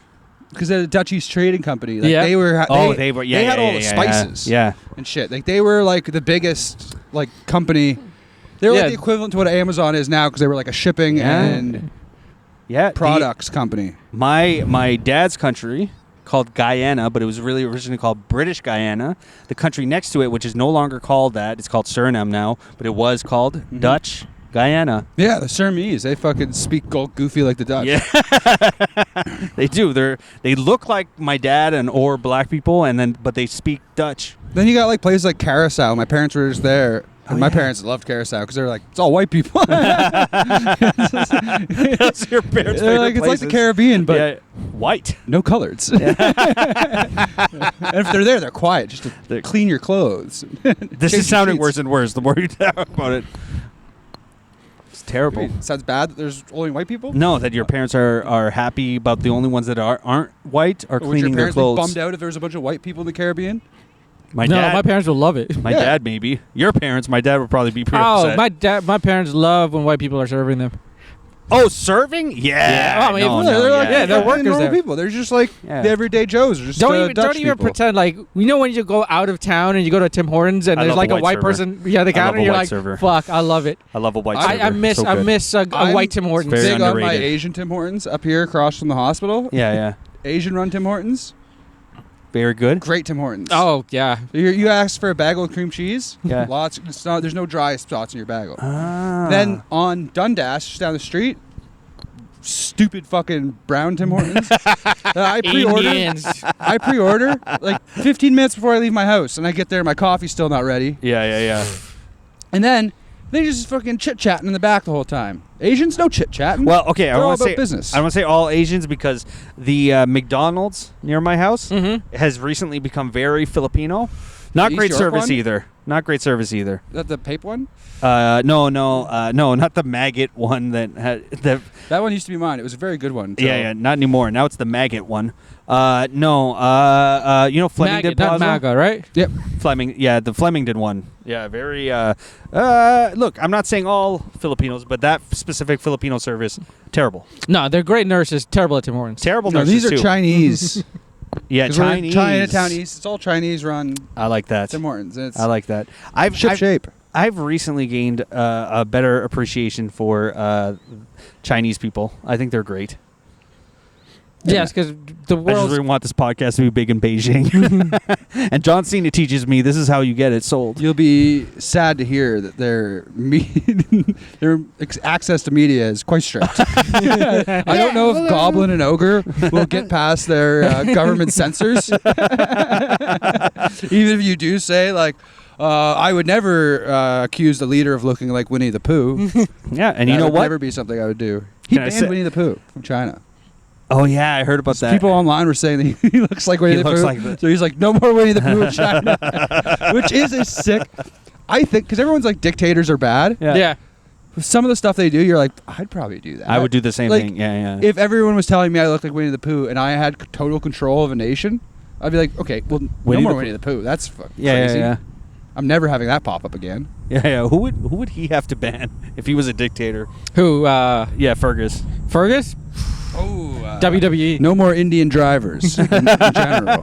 Because they're the Dutch East Trading Company. Like Yeah. they were. They were. Yeah. They had yeah, all yeah, the yeah, spices. Yeah. And shit. Like they were the biggest company. They were Yeah. the equivalent to what Amazon is now because they were a shipping Yeah. and Yeah. products company. My dad's country called Guyana, but it was really originally called British Guyana. The country next to it, which is no longer called that, it's called Suriname now, but it was called Dutch Guyana. Yeah, the Siamese. They fucking speak goofy like the Dutch. Yeah, they do. They look like my dad or black people, but they speak Dutch. Then you got places like Carousel. My parents were just there. And my parents loved Carousel because they were like, it's all white people. That's your parents' They're favorite it's like the places. Caribbean, but Yeah, white. no coloreds. And if they're there, they're quiet just to clean your clothes. This is sounding worse and worse the more you talk about it. It's terrible. Sounds bad that there's only white people? No, that your parents are happy about the only ones that aren't white are Or would your cleaning their parents be clothes. bummed out if there was a bunch of white people in the Caribbean? My No, dad, my parents will love it. my dad maybe. Your parents, my dad would probably be pretty Oh, upset. my parents love when white people are serving them. Oh, serving? Yeah. Oh, I mean, they're workers normal there. people. They're just like Yeah. the everyday Joes. They're just Don't Dutch even people. pretend like when you go out of town and you go to Tim Hortons and I there's love like a a white white server. person behind the I love counter. a You're white like, server. fuck, I love it. I love a white server. I miss So good. a white Tim Hortons. very Big on my underrated. Asian Tim Hortons up here across from the hospital. Yeah. Asian run Tim Hortons. Very good. Great Tim Hortons. Oh yeah. You ask for a bagel with cream cheese. Yeah. Lots. There's no dry spots in your bagel. Ah. Then on Dundas, just down the street, stupid fucking brown Tim Hortons. I pre-order. Indians. I pre-order like 15 minutes before I leave my house, and I get there, my coffee's still not ready, Yeah. and then they just fucking chit-chatting in the back the whole time. Asians, no chit-chatting. Well, okay, They're I all want to about say business. I want to say all Asians because the McDonald's near my house has recently become very Filipino. Not East great York service one? either. Not great service either. That the Pape one? No, not the maggot one that had the. That one used to be mine. It was a very good one. Yeah, not anymore. Now it's the maggot one. You know Flemington Maggot, not Plaza? MAGA, right? Yep. Fleming, yeah, the Flemington one. Yeah, very. Look, I'm not saying all Filipinos, but that specific Filipino service, terrible. No, they're great nurses. Terrible at Tim Hortons. Terrible No, nurses these are too. Chinese. Yeah, 'Cause we're in Chinese. Chinatown East. It's all Chinese run I like that. Tim Hortons. It's I like that. I've shape. I've recently gained a better appreciation for Chinese people. I think they're great. Yes, because the I just world's really want this podcast to be big in Beijing. And John Cena teaches me this is how you get it sold. You'll be sad to hear that their access to media is quite strict. I don't know if Goblin and Ogre will get past their government censors. Even if you do say, like, I would never accuse the leader of looking like Winnie the Pooh. Yeah, and That you know would what? never be something I would do. He Can I banned say- Winnie the Pooh from China. Oh yeah, I heard about that. People online were saying that he looks like Winnie He the looks Pooh. like the- So he's like, no more Winnie the Pooh in China. Which is a sick. I think, because everyone's like, dictators are bad. yeah. Some of the stuff they do, you're like, I'd probably do that. I would do the same Like, thing. Yeah. If everyone was telling me I looked like Winnie the Pooh and I had total control of a nation, I'd be like, okay, well, Winnie no more the Winnie the Pooh. That's fucking yeah, crazy. yeah. I'm never having that pop up again. Yeah. Who would he have to ban if he was a dictator? Who? Yeah, Fergus. Fergus? Oh, WWE. no more Indian drivers in general.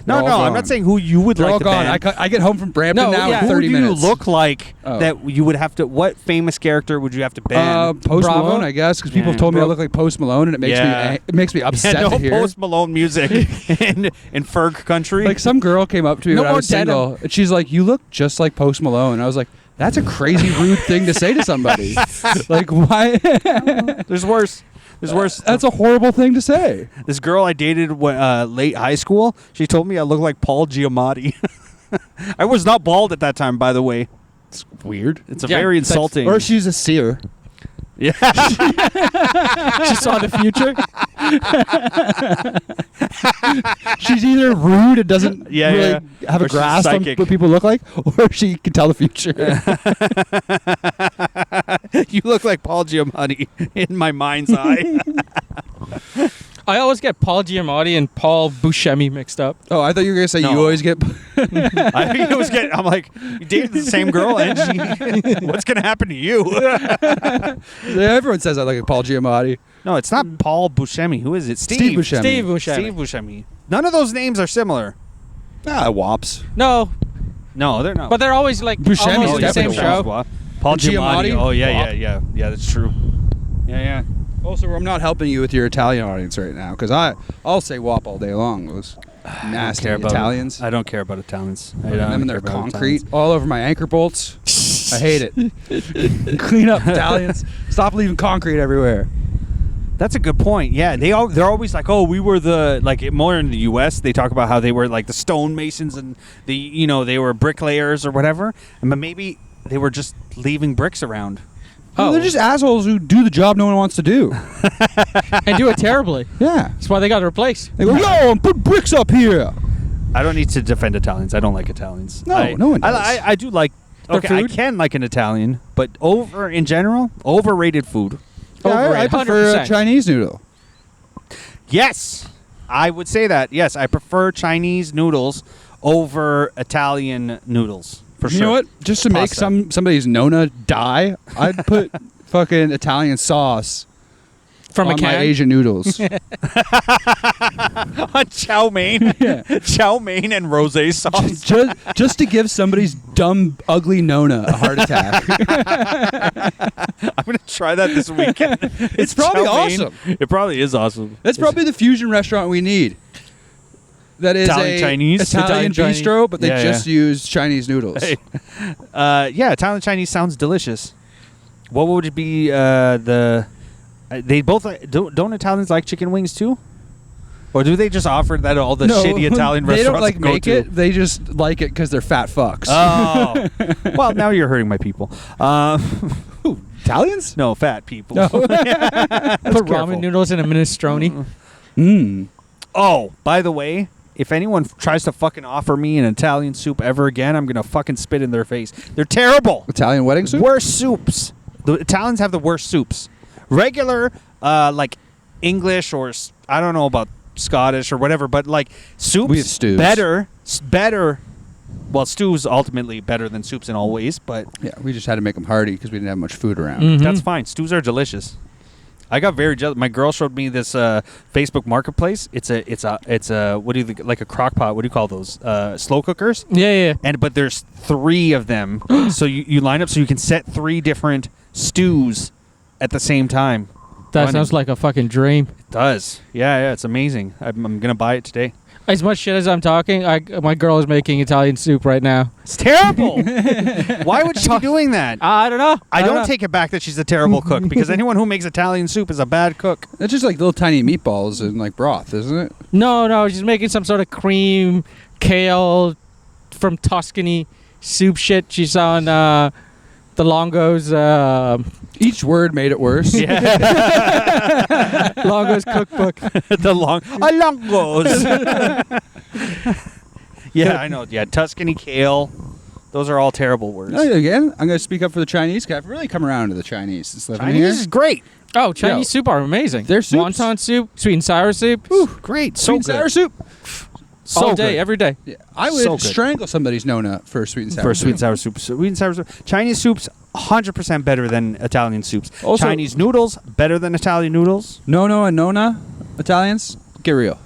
No, all I'm gone. not saying who you would They're like all to gone. ban. I get home from Brampton No, now yeah. in Who 30 do minutes. you look like Oh. that you would have to? What famous character would you have to ban? Post Bravo? Malone, I guess, because people Yeah. told me I look like Post Malone, and it makes Yeah. me it makes me upset no to hear. Post Malone music in Ferg country. Like some girl came up to me No when I more was single, and she's like, "You look just like Post Malone." And I was like, "That's a crazy rude thing to say to somebody. Like, why? There's worse. There's worse. That's a horrible thing to say." This girl I dated late high school, she told me I look like Paul Giamatti. I was not bald at that time, by the way. It's weird. It's a Yeah, very that's- insulting. Or she's a seer. yeah. She saw the future. She's either rude and doesn't Yeah, really yeah. have Or a she's grasp on psychic. what people look like, or she can tell the future. You look like Paul Giamatti in my mind's eye. I always get Paul Giamatti and Paul Buscemi mixed up. Oh, I thought you were gonna say No. you always get. I'm like, you dated the same girl, and what's gonna happen to you? Everyone says I look like Paul Giamatti. No, it's not Paul Buscemi. Who is it? Steve Buscemi. Steve Buscemi. Steve Buscemi. None of those names are similar. Ah, wops. No, No, they're not. but they're always like Buscemi's almost in the same definitely show. Paul And Giamatti. Giamatti? Oh yeah. That's true. Yeah. Also, I'm not helping you with your Italian audience right now because I'll say WAP all day long. Those nasty Italians. I don't care about Italians. Them and their concrete all over my anchor bolts. I hate it. Clean up, Italians. Stop leaving concrete everywhere. That's a good point. Yeah, they're always like, oh, we were the more in the U.S. They talk about how they were like the stonemasons and they were bricklayers or whatever, but maybe they were just leaving bricks around. Oh, they're just assholes who do the job no one wants to do. and do it terribly. Yeah. That's why they got replaced. They go, yo, and put bricks up here. I don't need to defend Italians. I don't like Italians. No, no one does. I do like. Their Okay, I food? can like an Italian, but overrated food. Yeah, I Overrated, prefer a 100%. Chinese noodle. Yes, I would say that. Yes, I prefer Chinese noodles over Italian noodles for You sure. know what? Just to make Pasta. somebody's Nona die, I'd put fucking Italian sauce From a on my can. Asian noodles. On chow mein, chow mein and rosé sauce. just to give somebody's dumb, ugly Nona a heart attack. I'm gonna try that this weekend. It's probably chow mein. awesome. It probably is awesome. That's probably the fusion restaurant we need. That is Italian Chinese? Italian Italian bistro, but they Yeah, just use Chinese noodles. Hey. Yeah, Italian Chinese sounds delicious. What would it be? They both don't Italians like chicken wings too, or do they just offer that at all the shitty Italian they restaurants? don't like to go make to? it. They just like it because they're fat fucks. Oh, well, now you're hurting my people. Who, Italians? No, fat people. No. Put careful. ramen noodles in a minestrone. Oh, by the way, if anyone tries to fucking offer me an Italian soup ever again, I'm gonna fucking spit in their face. They're terrible. Italian wedding soup? Worst soups. The Italians have the worst soups. Regular, like English or I don't know about Scottish or whatever, but like soups. We have stews. Better. Well, stews ultimately better than soups in all ways, but Yeah, we just had to make them hearty because we didn't have much food around. Mhm. that's fine. Stews are delicious. I got very jealous. My girl showed me this Facebook Marketplace. It's a what do you think, like a crock pot? What do you call those? Slow cookers. Yeah. But there's 3 of them. So you line up so you can set 3 different stews at the same time. That sounds like a fucking dream. It does. Yeah, it's amazing. I'm gonna buy it today. As much shit as I'm talking, my girl is making Italian soup right now. It's terrible. Why would she be doing that? I don't know. I don't know. take it back that she's a terrible cook, because anyone who makes Italian soup is a bad cook. It's just like little tiny meatballs and like broth, isn't it? No, she's making some sort of cream, kale from Tuscany soup shit. She's on the Longo's Each word made it worse. Longo's cookbook. Longos. Yeah, I know. Yeah, Tuscany kale. Those are all terrible words. Again, I'm going to speak up for the Chinese. I've really come around to the Chinese since living Chinese here. is great. Oh, Chinese soup are amazing. Their soups- Wonton soup, sweet and sour soup. Great. Sweet and sour soup. So all day, good. every day. Yeah, I would So good. strangle somebody's Nona for sweet and sour For soup. sweet and sour soup. Sweet and sour soup. Chinese soups, 100% better than Italian soups. Also- Chinese noodles, better than Italian noodles. Nono and Nona, Italians, get real.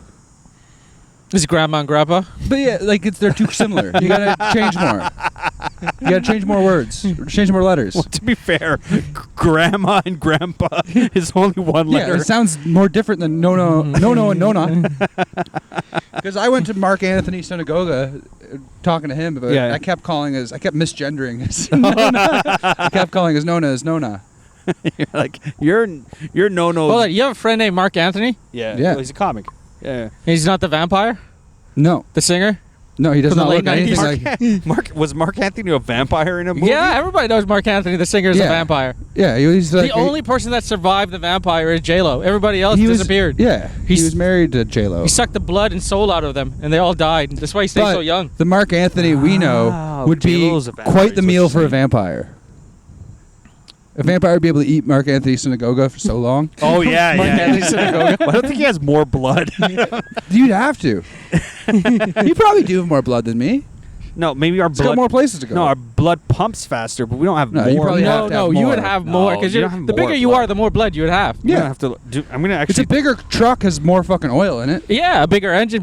This is grandma and grandpa. But yeah, like they're too similar. You gotta change more. You gotta change more words. Change more letters. Well, to be fair, grandma and grandpa is only one Yeah, letter. it sounds more different than Nono and Nona. Because I went to Mark Anthony Synagogue talking to him about Yeah. I kept misgendering his Nona. I kept calling his Nona as Nona. You're like, you're no. Well, you have a friend named Mark Anthony? Yeah. Yeah. Well, he's a comic. Yeah. He's not the vampire? No. The singer? No, he does From the not late look anything 90s? like... Was Mark Anthony a vampire in a movie? Yeah, everybody knows Mark Anthony, the singer, is a Yeah. vampire. Yeah, he's like... The only person that survived the vampire is J-Lo. Everybody else he was- disappeared. Yeah, he He's- was married to J-Lo. He sucked the blood and soul out of them, and they all died. That's why he stays But so young. the Mark Anthony we know Wow, would be J-Lo's a vampire, quite the is what meal you're for a saying. vampire. A vampire would be able to eat Mark Anthony Synagogue for so long. Oh, yeah, Mark yeah. Anthony Synagogue. I don't think he has more blood. You'd have to. You probably do have more blood than me. No, maybe our It's got blood. more places to go. No, our blood pumps faster, but we don't have No, more. you probably have No, to have you would more. have more. No, Because you don't have the bigger more you blood. are, the more blood you would have. We don't Yeah. have to do. I'm gonna It's actually. a bigger truck, has more fucking oil in it. Yeah, a bigger engine,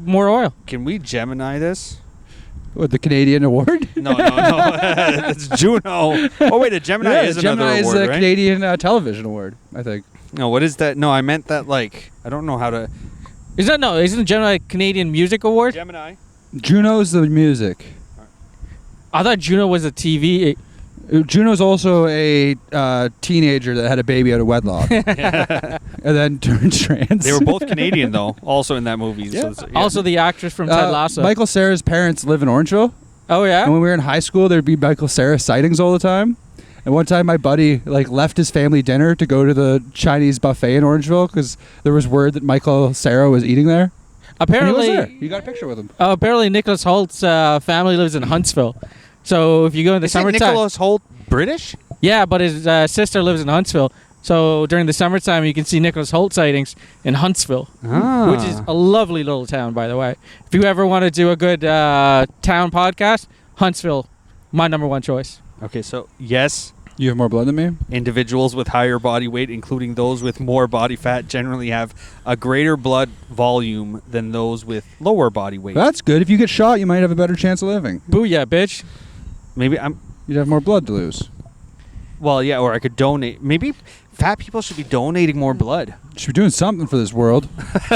more oil. Can we Gemini this? What, the Canadian award? No. It's Juno. Oh wait, a Gemini is Gemini another is award, the right? Canadian television award, I think. No, what is that? No, I meant that like I don't know how to. Isn't Gemini Canadian Music Award? Gemini. Juno's the music. I thought Juno was a TV. Juno's also a teenager that had a baby out of wedlock. And then turned trans. They were both Canadian though, also in that movie. Yeah. So it's- Also the actress from Ted Lasso. Michael Cera's parents live in Orangeville. Oh, yeah? And when we were in high school, there'd be Michael Cera sightings all the time. And one time, my buddy left his family dinner to go to the Chinese buffet in Orangeville because there was word that Michael Cera was eating there. And he was there. Apparently, You got a picture with him. apparently Nicholas Holt's family lives in Huntsville. So if you go in the Isn't summertime, Nicholas Holt British? yeah, but his sister lives in Huntsville. So during the summertime, you can see Nicholas Holt sightings in Huntsville, which is a lovely little town, by the way. If you ever want to do a good town podcast, Huntsville, my number one choice. Okay, so yes, You have more blood than me? Individuals with higher body weight, including those with more body fat, generally have a greater blood volume than those with lower body weight. That's good. If you get shot, you might have a better chance of living. Booyah, bitch. Maybe You'd have more blood to lose. Well, yeah, or I could donate. Maybe fat people should be donating more blood. Should be doing something for this world. Get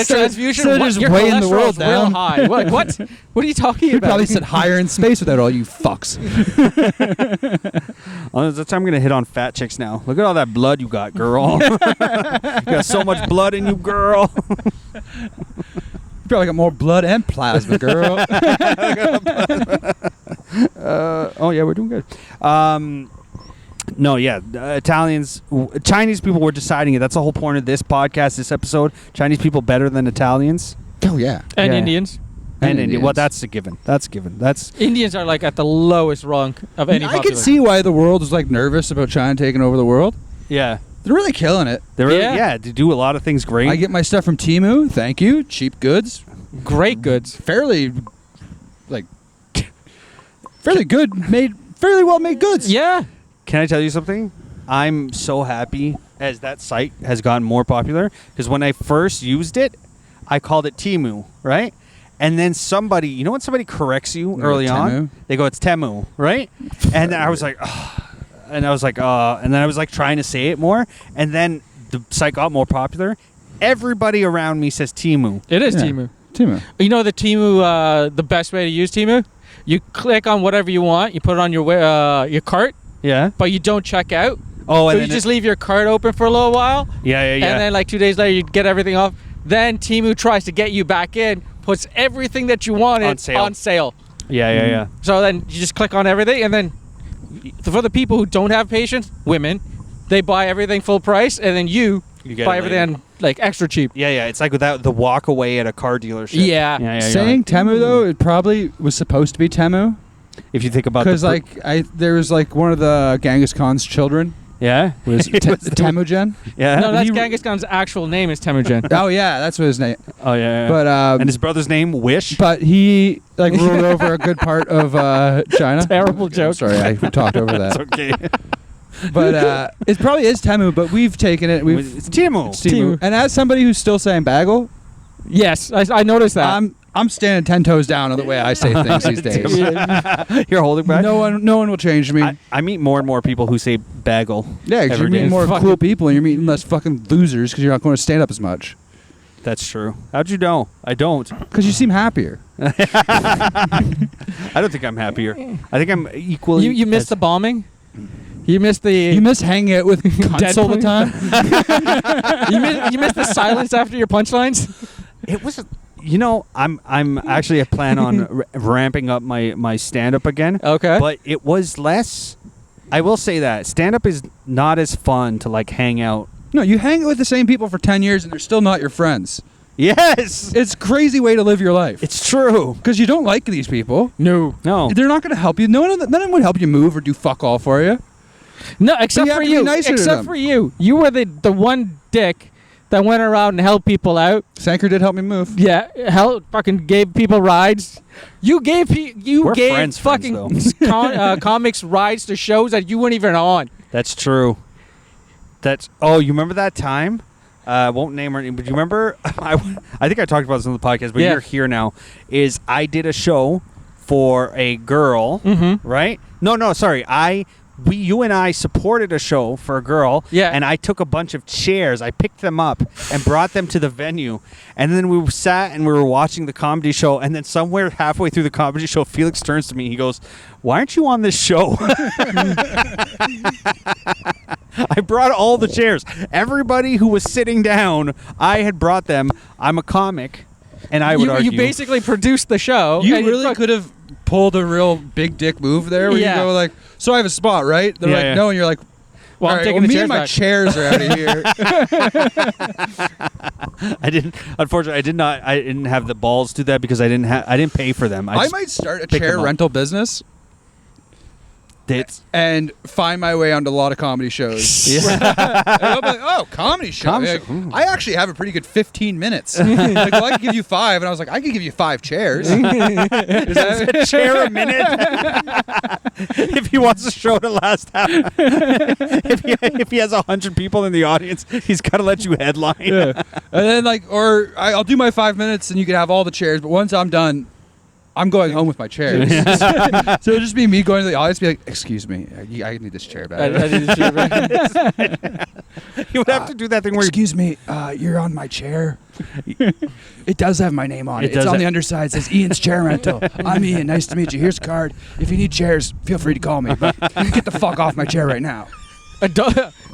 a transfusion. So What? just Your weighing the world cholesterol's real down. high. What? What are you talking You about? probably sit higher in space without all you fucks. That's how I'm going to hit on fat chicks now. Look at all that blood you got, girl. You got so much blood in you, girl. You probably got more blood and plasma, girl. Oh, yeah, we're doing good. No, yeah, Chinese people were deciding it. That's the whole point of this podcast, this episode. Chinese people better than Italians. Oh, yeah. and Yeah. Indians. And Indians. Indian. Well, that's a given. That's a given. That's Indians are like at the lowest rung of any I population. can see why the world is like nervous about China taking over the world. yeah. They're really killing it. They really, Yeah. they do a lot of things great. I get my stuff from Temu. Thank you. Cheap goods. great goods. Fairly good made. Fairly well made goods. Yeah. Can I tell you something? I'm so happy as that site has gotten more popular because when I first used it, I called it Temu, right? And then somebody, you know when somebody corrects you They early go, on? "Temu?" They go, it's Temu, right? And then I was like, ugh. And I was like, and then I was like trying to say it more. And then the site got more popular. Everybody around me says Temu. It is Yeah. Temu. Temu. You know the Temu, the best way to use Temu? You click on whatever you want, you put it on your cart, Yeah. but you don't check out. Oh, So and you then just leave your cart open for a little while, yeah. and then like 2 days later you get everything off. Then Temu tries to get you back in, puts everything that you wanted On sale. Yeah. So then you just click on everything, and then for the people who don't have patience, women, they buy everything full price, and then you get buy it everything later. like extra cheap. Yeah. It's like without the walk away at a car dealership. Yeah. you're Saying right. Temu though, it probably was supposed to be Temu If you think about because there was like one of the Genghis Khan's children yeah, was Temujin. yeah. No, that's he- Genghis Khan's actual name is Temujin. Oh yeah, that's what his name. Oh yeah. But and his brother's name Wish. but he like ruled over a good part of China. Terrible joke. I'm sorry, I talked over It's that. okay. But it probably is Temu, but we've taken it. It's Temu. It's Temu. And as somebody who's still saying bagel, Yes, I noticed that. I'm standing 10 toes down on the way I say things these days. You're holding back. No one will change me. I meet more and more people who say bagel. Yeah, 'cause you're every day. meeting more Fucking- cool people and you're meeting less fucking losers because you're not going to stand up as much. That's true. How'd you know? I don't. Because you seem happier. I don't think I'm happier. I think I'm equally. you missed the bombing. You missed the. You miss hanging out with cunts all the time. you missed the silence after your punchlines. It was. You know, I'm actually I plan on ramping up my stand up again. Okay. But it was less. I will say that stand up is not as fun to like hang out. No, you hang with the same people for 10 years and they're still not your friends. Yes, It's a crazy way to live your life. it's true. Because you don't like these people. No. No, They're not going to help you. None of them would help you move or do fuck all for you. No, except you for have to be you. nicer to Except them. for you. You were the one dick that went around and helped people out. Sanker did help me move. Yeah, fucking gave people rides. You gave We're gave friends, fucking comics rides to shows that you weren't even on. that's true. You remember that time? Won't name her name, but you remember? I think I talked about this on the podcast, but Yeah. you're here now. Is I did a show for a girl, right? No, sorry. You and I supported a show for a girl, Yeah. and I took a bunch of chairs, I picked them up and brought them to the venue, and then we sat and we were watching the comedy show, and then somewhere halfway through the comedy show, Felix turns to me, he goes, "Why aren't you on this show?" I brought all the chairs. Everybody who was sitting down, I had brought them. I'm a comic, and I would argue. You basically produced the show. You and really could have pulled a real big dick move there where Yeah. you go like, so I have a spot, right? They're Yeah, like, yeah. no, and you're like, Well, all I'm right, taking well, the me and my chairs chairs are out of here. I didn't. Unfortunately, I did not. I didn't have the balls to do that because I didn't pay for them. I just might start a pick chair them up. rental business. Dates. and find my way onto a lot of comedy shows. And I'll be like, oh, comedy show. Comedy Like, I actually have a pretty good 15 minutes. Like, well, I could give you 5. And I was like, I could give you 5 chairs. Is that A chair a minute. If he wants the show to last half, if he has 100 people in the audience, he's got to let you headline. Yeah. And then I'll do my 5 minutes and you can have all the chairs. But once I'm done, I'm going home with my chairs. So it'll just be me going to the audience and be like, excuse me, I need this chair back. I need this chair back. You would have to do that thing where Excuse me, you're on my chair. It does have my name on it. It's on the underside. It says Ian's Chair Rental. I'm Ian. Nice to meet you. Here's a card. If you need chairs, feel free to call me. But get the fuck off my chair right now. A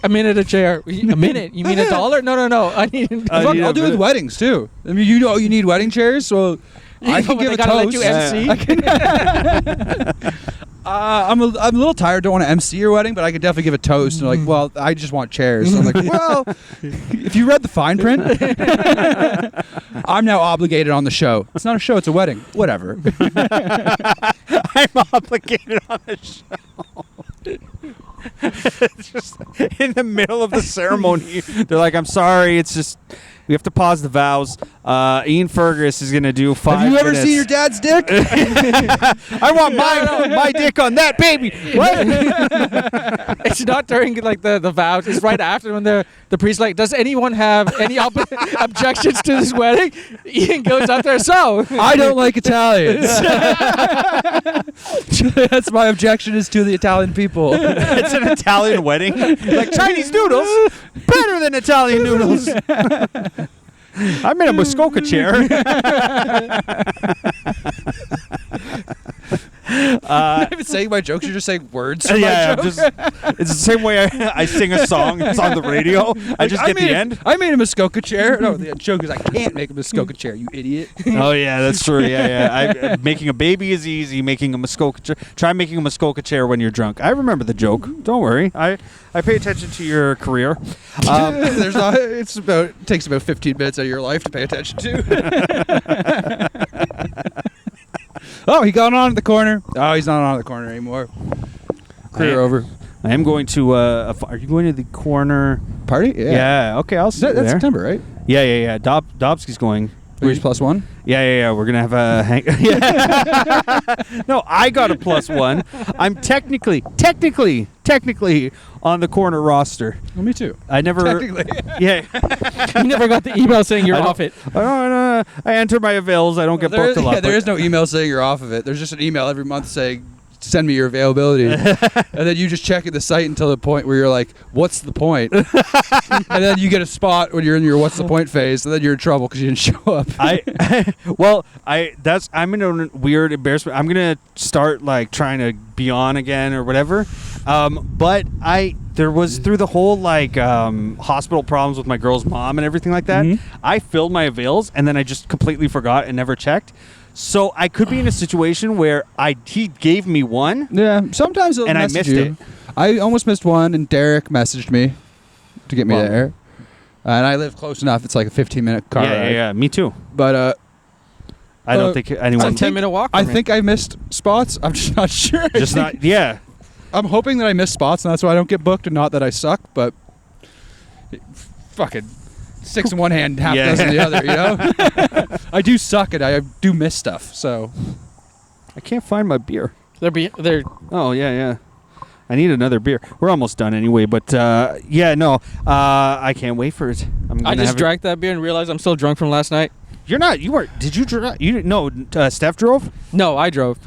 minute a chair. A minute? You mean $1? No. I need. I'll do it with weddings too. I mean, you need wedding chairs, so I can give a gotta toast. let you MC. I'm a little tired. Don't want to MC your wedding, but I could definitely give a toast. And like, well, I just want chairs. So I'm like, well, if you read the fine print, I'm now obligated on the show. It's not a show. It's a wedding. Whatever. I'm obligated on the show. It's just in the middle of the ceremony. They're like, I'm sorry. It's just we have to pause the vows. Ian Fergus is going to do 5 Have you ever minutes. seen your dad's dick? I want my dick on that baby. What? It's not during like the vows. It's right after when the priest's like, does anyone have any objections to this wedding? Ian goes up there. So I don't like Italians. That's my objection is to the Italian people. It's an Italian wedding. Like Chinese noodles, better than Italian noodles. I'm in a Muskoka chair. Not even saying my jokes, you're just saying words from Yeah, my jokes. it's the same way I sing a song. It's on the radio. I just get the end. I made a Muskoka chair. No, the joke is I can't make a Muskoka chair, you idiot. Oh yeah, that's true. Yeah. Making a baby is easy. Making a Muskoka chair. Try making a Muskoka chair when you're drunk. I remember the joke. Don't worry. I pay attention to your career. It takes about 15 minutes out of your life to pay attention to. Oh, he got on at the corner. Oh, he's not on at the corner anymore. Career over. I am going to. Are you going to the corner Party? Yeah. Okay, I'll see you That's there. September, right? Yeah. Dobsky's going. Who's +1? Yeah. We're gonna have a hang. Yeah. No, I got a +1. I'm technically on the corner roster. Well, me too. I never. Technically. Yeah. you never got the email saying you're off it. I enter my avails. I don't get booked a lot. Yeah, there is no email saying you're off of it. There's just an email every month saying, send me your availability. And then you just check at the site until the point where you're like, what's the point? And then you get a spot when you're in your what's the point phase, and then you're in trouble because you didn't show up. I'm in a weird embarrassment. I'm gonna start like trying to be on again or whatever. But there was through the whole like hospital problems with my girl's mom and everything like that. Mm-hmm. I filled my avails and then I just completely forgot and never checked. So I could be in a situation where he gave me one. Yeah, sometimes it'll And I message missed you. it. I almost missed one, and Derek messaged me to get me there. And I live close enough. It's like a 15-minute car ride. Yeah. Me too. But I don't think anyone. It's a 10-minute walk. I think I missed spots. I'm just not sure. Just not. Yeah. I'm hoping that I missed spots, and that's why I don't get booked, and not that I suck, but fucking 6 in one hand, half dozen in the other, you know? I do suck, and I do miss stuff, so. I can't find my beer. They're Oh, yeah. I need another beer. We're almost done anyway, but I can't wait for it. I just drank that beer and realized I'm still drunk from last night. You're not. You weren't. Did you drive? You didn't. No. Steph drove. No, I drove.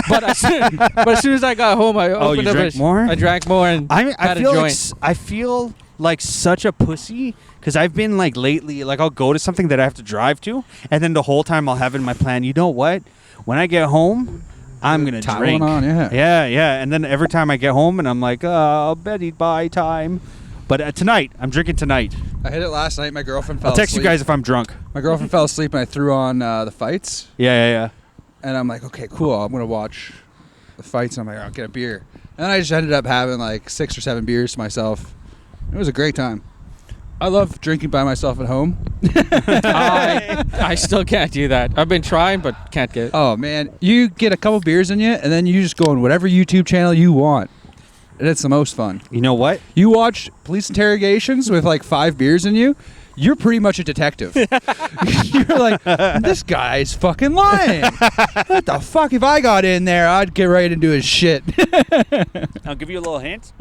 But as soon as I got home, I opened you up drank more? I drank more and I had feel a like joint. I feel like such a pussy because I've been like lately. Like I'll go to something that I have to drive to, and then the whole time I'll have in my plan. You know what? When I get home, I'm gonna Tie drink. one on, Yeah. And then every time I get home, and I'm like, I'll bet he'd buy time. But tonight, I'm drinking tonight. I hit it last night. My girlfriend fell I'll text asleep. you guys if I'm drunk. My girlfriend fell asleep, and I threw on the fights. Yeah. And I'm like, okay, cool. I'm going to watch the fights. And I'm like, I'll get a beer. And then I just ended up having like 6 or 7 beers to myself. It was a great time. I love drinking by myself at home. I still can't do that. I've been trying, but can't get it. Oh man, you get a couple beers in you, and then you just go on whatever YouTube channel you want, and it's the most fun. You know what? You watch police interrogations with like 5 beers in you. You're pretty much a detective. You're like, this guy's fucking lying. What the fuck? If I got in there, I'd get right into his shit. I'll give you a little hint.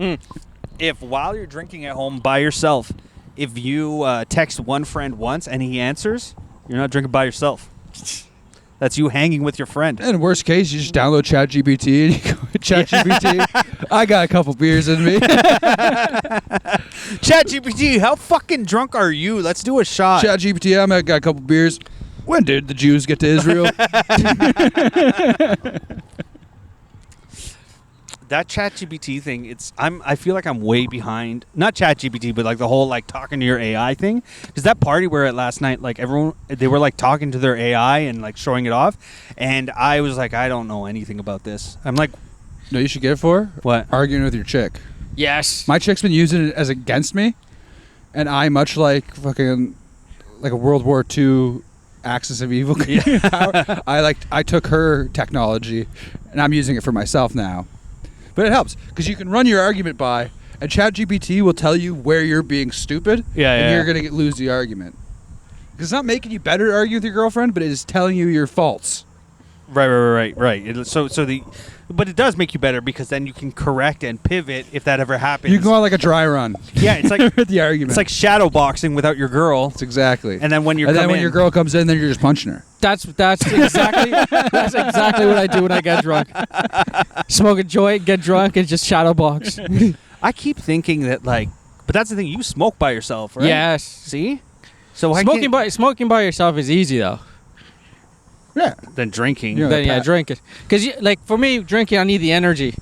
If while you're drinking at home by yourself, if you text one friend once and he answers, you're not drinking by yourself. That's you hanging with your friend. And worst case, you just download ChatGPT and you go, ChatGPT, I got a couple beers in me. ChatGPT, how fucking drunk are you? Let's do a shot. ChatGPT, I got a couple beers. When did the Jews get to Israel? That ChatGPT thing, I feel like I'm way behind. Not ChatGPT, but like the whole like talking to your AI thing. Because that party we were at last night, like they were like talking to their AI and like showing it off, and I was like, I don't know anything about this. I'm like, No, you should get it for? What? Arguing with your chick. Yes. My chick's been using it as against me, and I, much like fucking like a World War II axis of evil power, I took her technology, and I'm using it for myself now. But it helps because you can run your argument by, and ChatGPT will tell you where you're being stupid, and you're gonna lose the argument. Because it's not making you better to argue with your girlfriend, but it is telling you your faults. Right. But it does make you better because then you can correct and pivot if that ever happens. You can go on like a dry run. Yeah, it's like with the argument. It's like shadow boxing without your girl. That's exactly. And then when your girl comes in, then you're just punching her. That's exactly what I do when I get drunk. Smoke a joint, get drunk, and just shadow box. I keep thinking that but that's the thing. You smoke by yourself, right? Yes. See, so smoking by yourself is easy though. Yeah. Than drinking. Drink it. Because for me, drinking, I need the energy.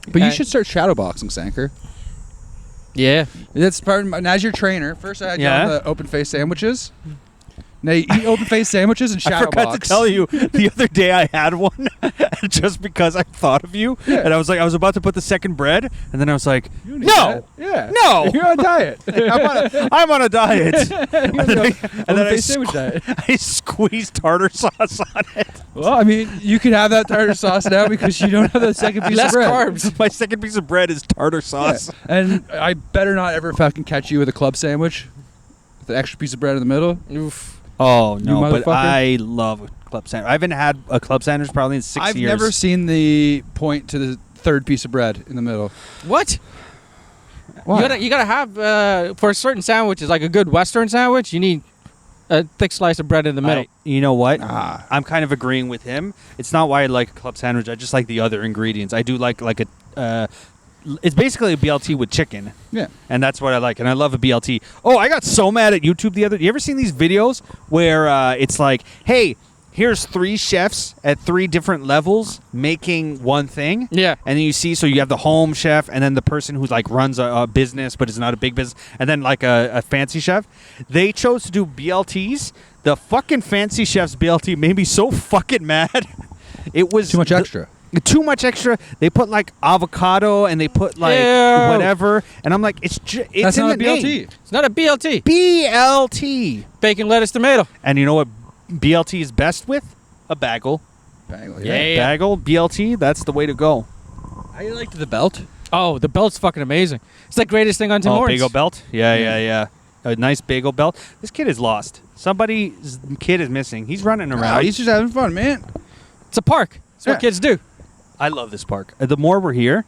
But you should start shadowboxing, Sanker. Yeah. That's part of as your trainer. First, I had you on the open face sandwiches. Now you eat open face sandwiches and shadowbox. I forgot to tell you the other day I had one just because I thought of you, and I was like, I was about to put the second bread, and then I was like, no, no, you're on a diet. I'm on a diet. and then I squeezed tartar sauce on it. Well, I mean, you can have that tartar sauce now because you don't have the second piece of bread. Less carbs. My second piece of bread is tartar sauce. Yeah. And I better not ever fucking catch you with a club sandwich with an extra piece of bread in the middle. Oof. Oh, no, but I love a club sandwich. I haven't had a club sandwich probably in 6 years. I've never seen the point to the third piece of bread in the middle. What? You gotta have for certain sandwiches, like a good Western sandwich, you need a thick slice of bread in the middle. You know what? I'm kind of agreeing with him. It's not why I like a club sandwich. I just like the other ingredients. I do like a... it's basically a BLT with chicken. Yeah. And that's what I like. And I love a BLT. Oh, I got so mad at YouTube the other day. You ever seen these videos where it's like, hey, here's 3 chefs at 3 different levels making one thing? Yeah. And then you see, so you have the home chef and then the person who runs a business but is not a big business. And then a fancy chef. They chose to do BLTs. The fucking fancy chef's BLT made me so fucking mad. It was... Too much extra. Too much extra. They put avocado and they put whatever, and I'm like, it's that's in not the a BLT. name. It's not a BLT. BLT. Bacon, lettuce, tomato. And you know what BLT is best with? A bagel. Bagel, BLT. That's the way to go. I liked the belt. Oh, the belt's fucking amazing. It's the greatest thing on Tim Hortons. Bagel belt. Yeah. A nice bagel belt. This kid is lost. Somebody's kid is missing. He's running around. He's just having fun, man. It's a park. That's what kids do. I love this park. The more we're here,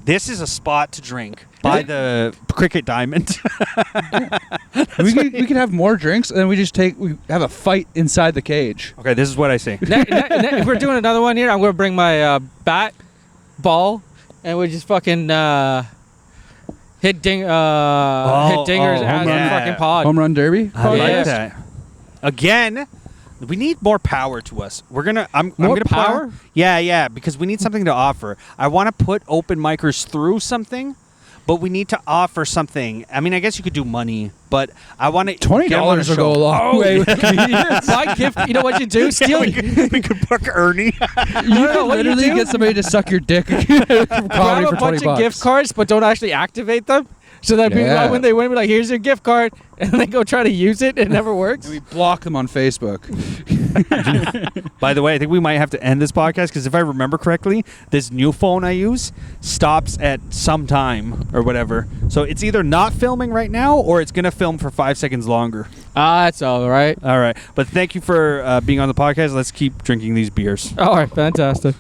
this is a spot to drink by the Cricket Diamond. we could have more drinks, and then we have a fight inside the cage. Okay, this is what I say. If we're doing another one here, I'm going to bring my ball, and we just fucking hit dingers at the fucking pod. Home run derby? I like that. Again... We need more power to us. I'm gonna power? Yeah, because we need something to offer. I want to put open micers through something, but we need to offer something. I mean, I guess you could do money, but I want to $20 will go a long way with comedians. Buy gift. You know what you do? Steal. We could book Ernie. You could literally get somebody to suck your dick from comedy Grab for a bunch $20. of gift cards, but don't actually activate them. So that people, Yeah. when they win, be like, here's your gift card, and they go try to use it, it never works. And we block them on Facebook. By the way, I think we might have to end this podcast because if I remember correctly, this new phone I use stops at some time or whatever. So it's either not filming right now or it's going to film for 5 seconds longer. That's all right. All right. But thank you for being on the podcast. Let's keep drinking these beers. All right, fantastic.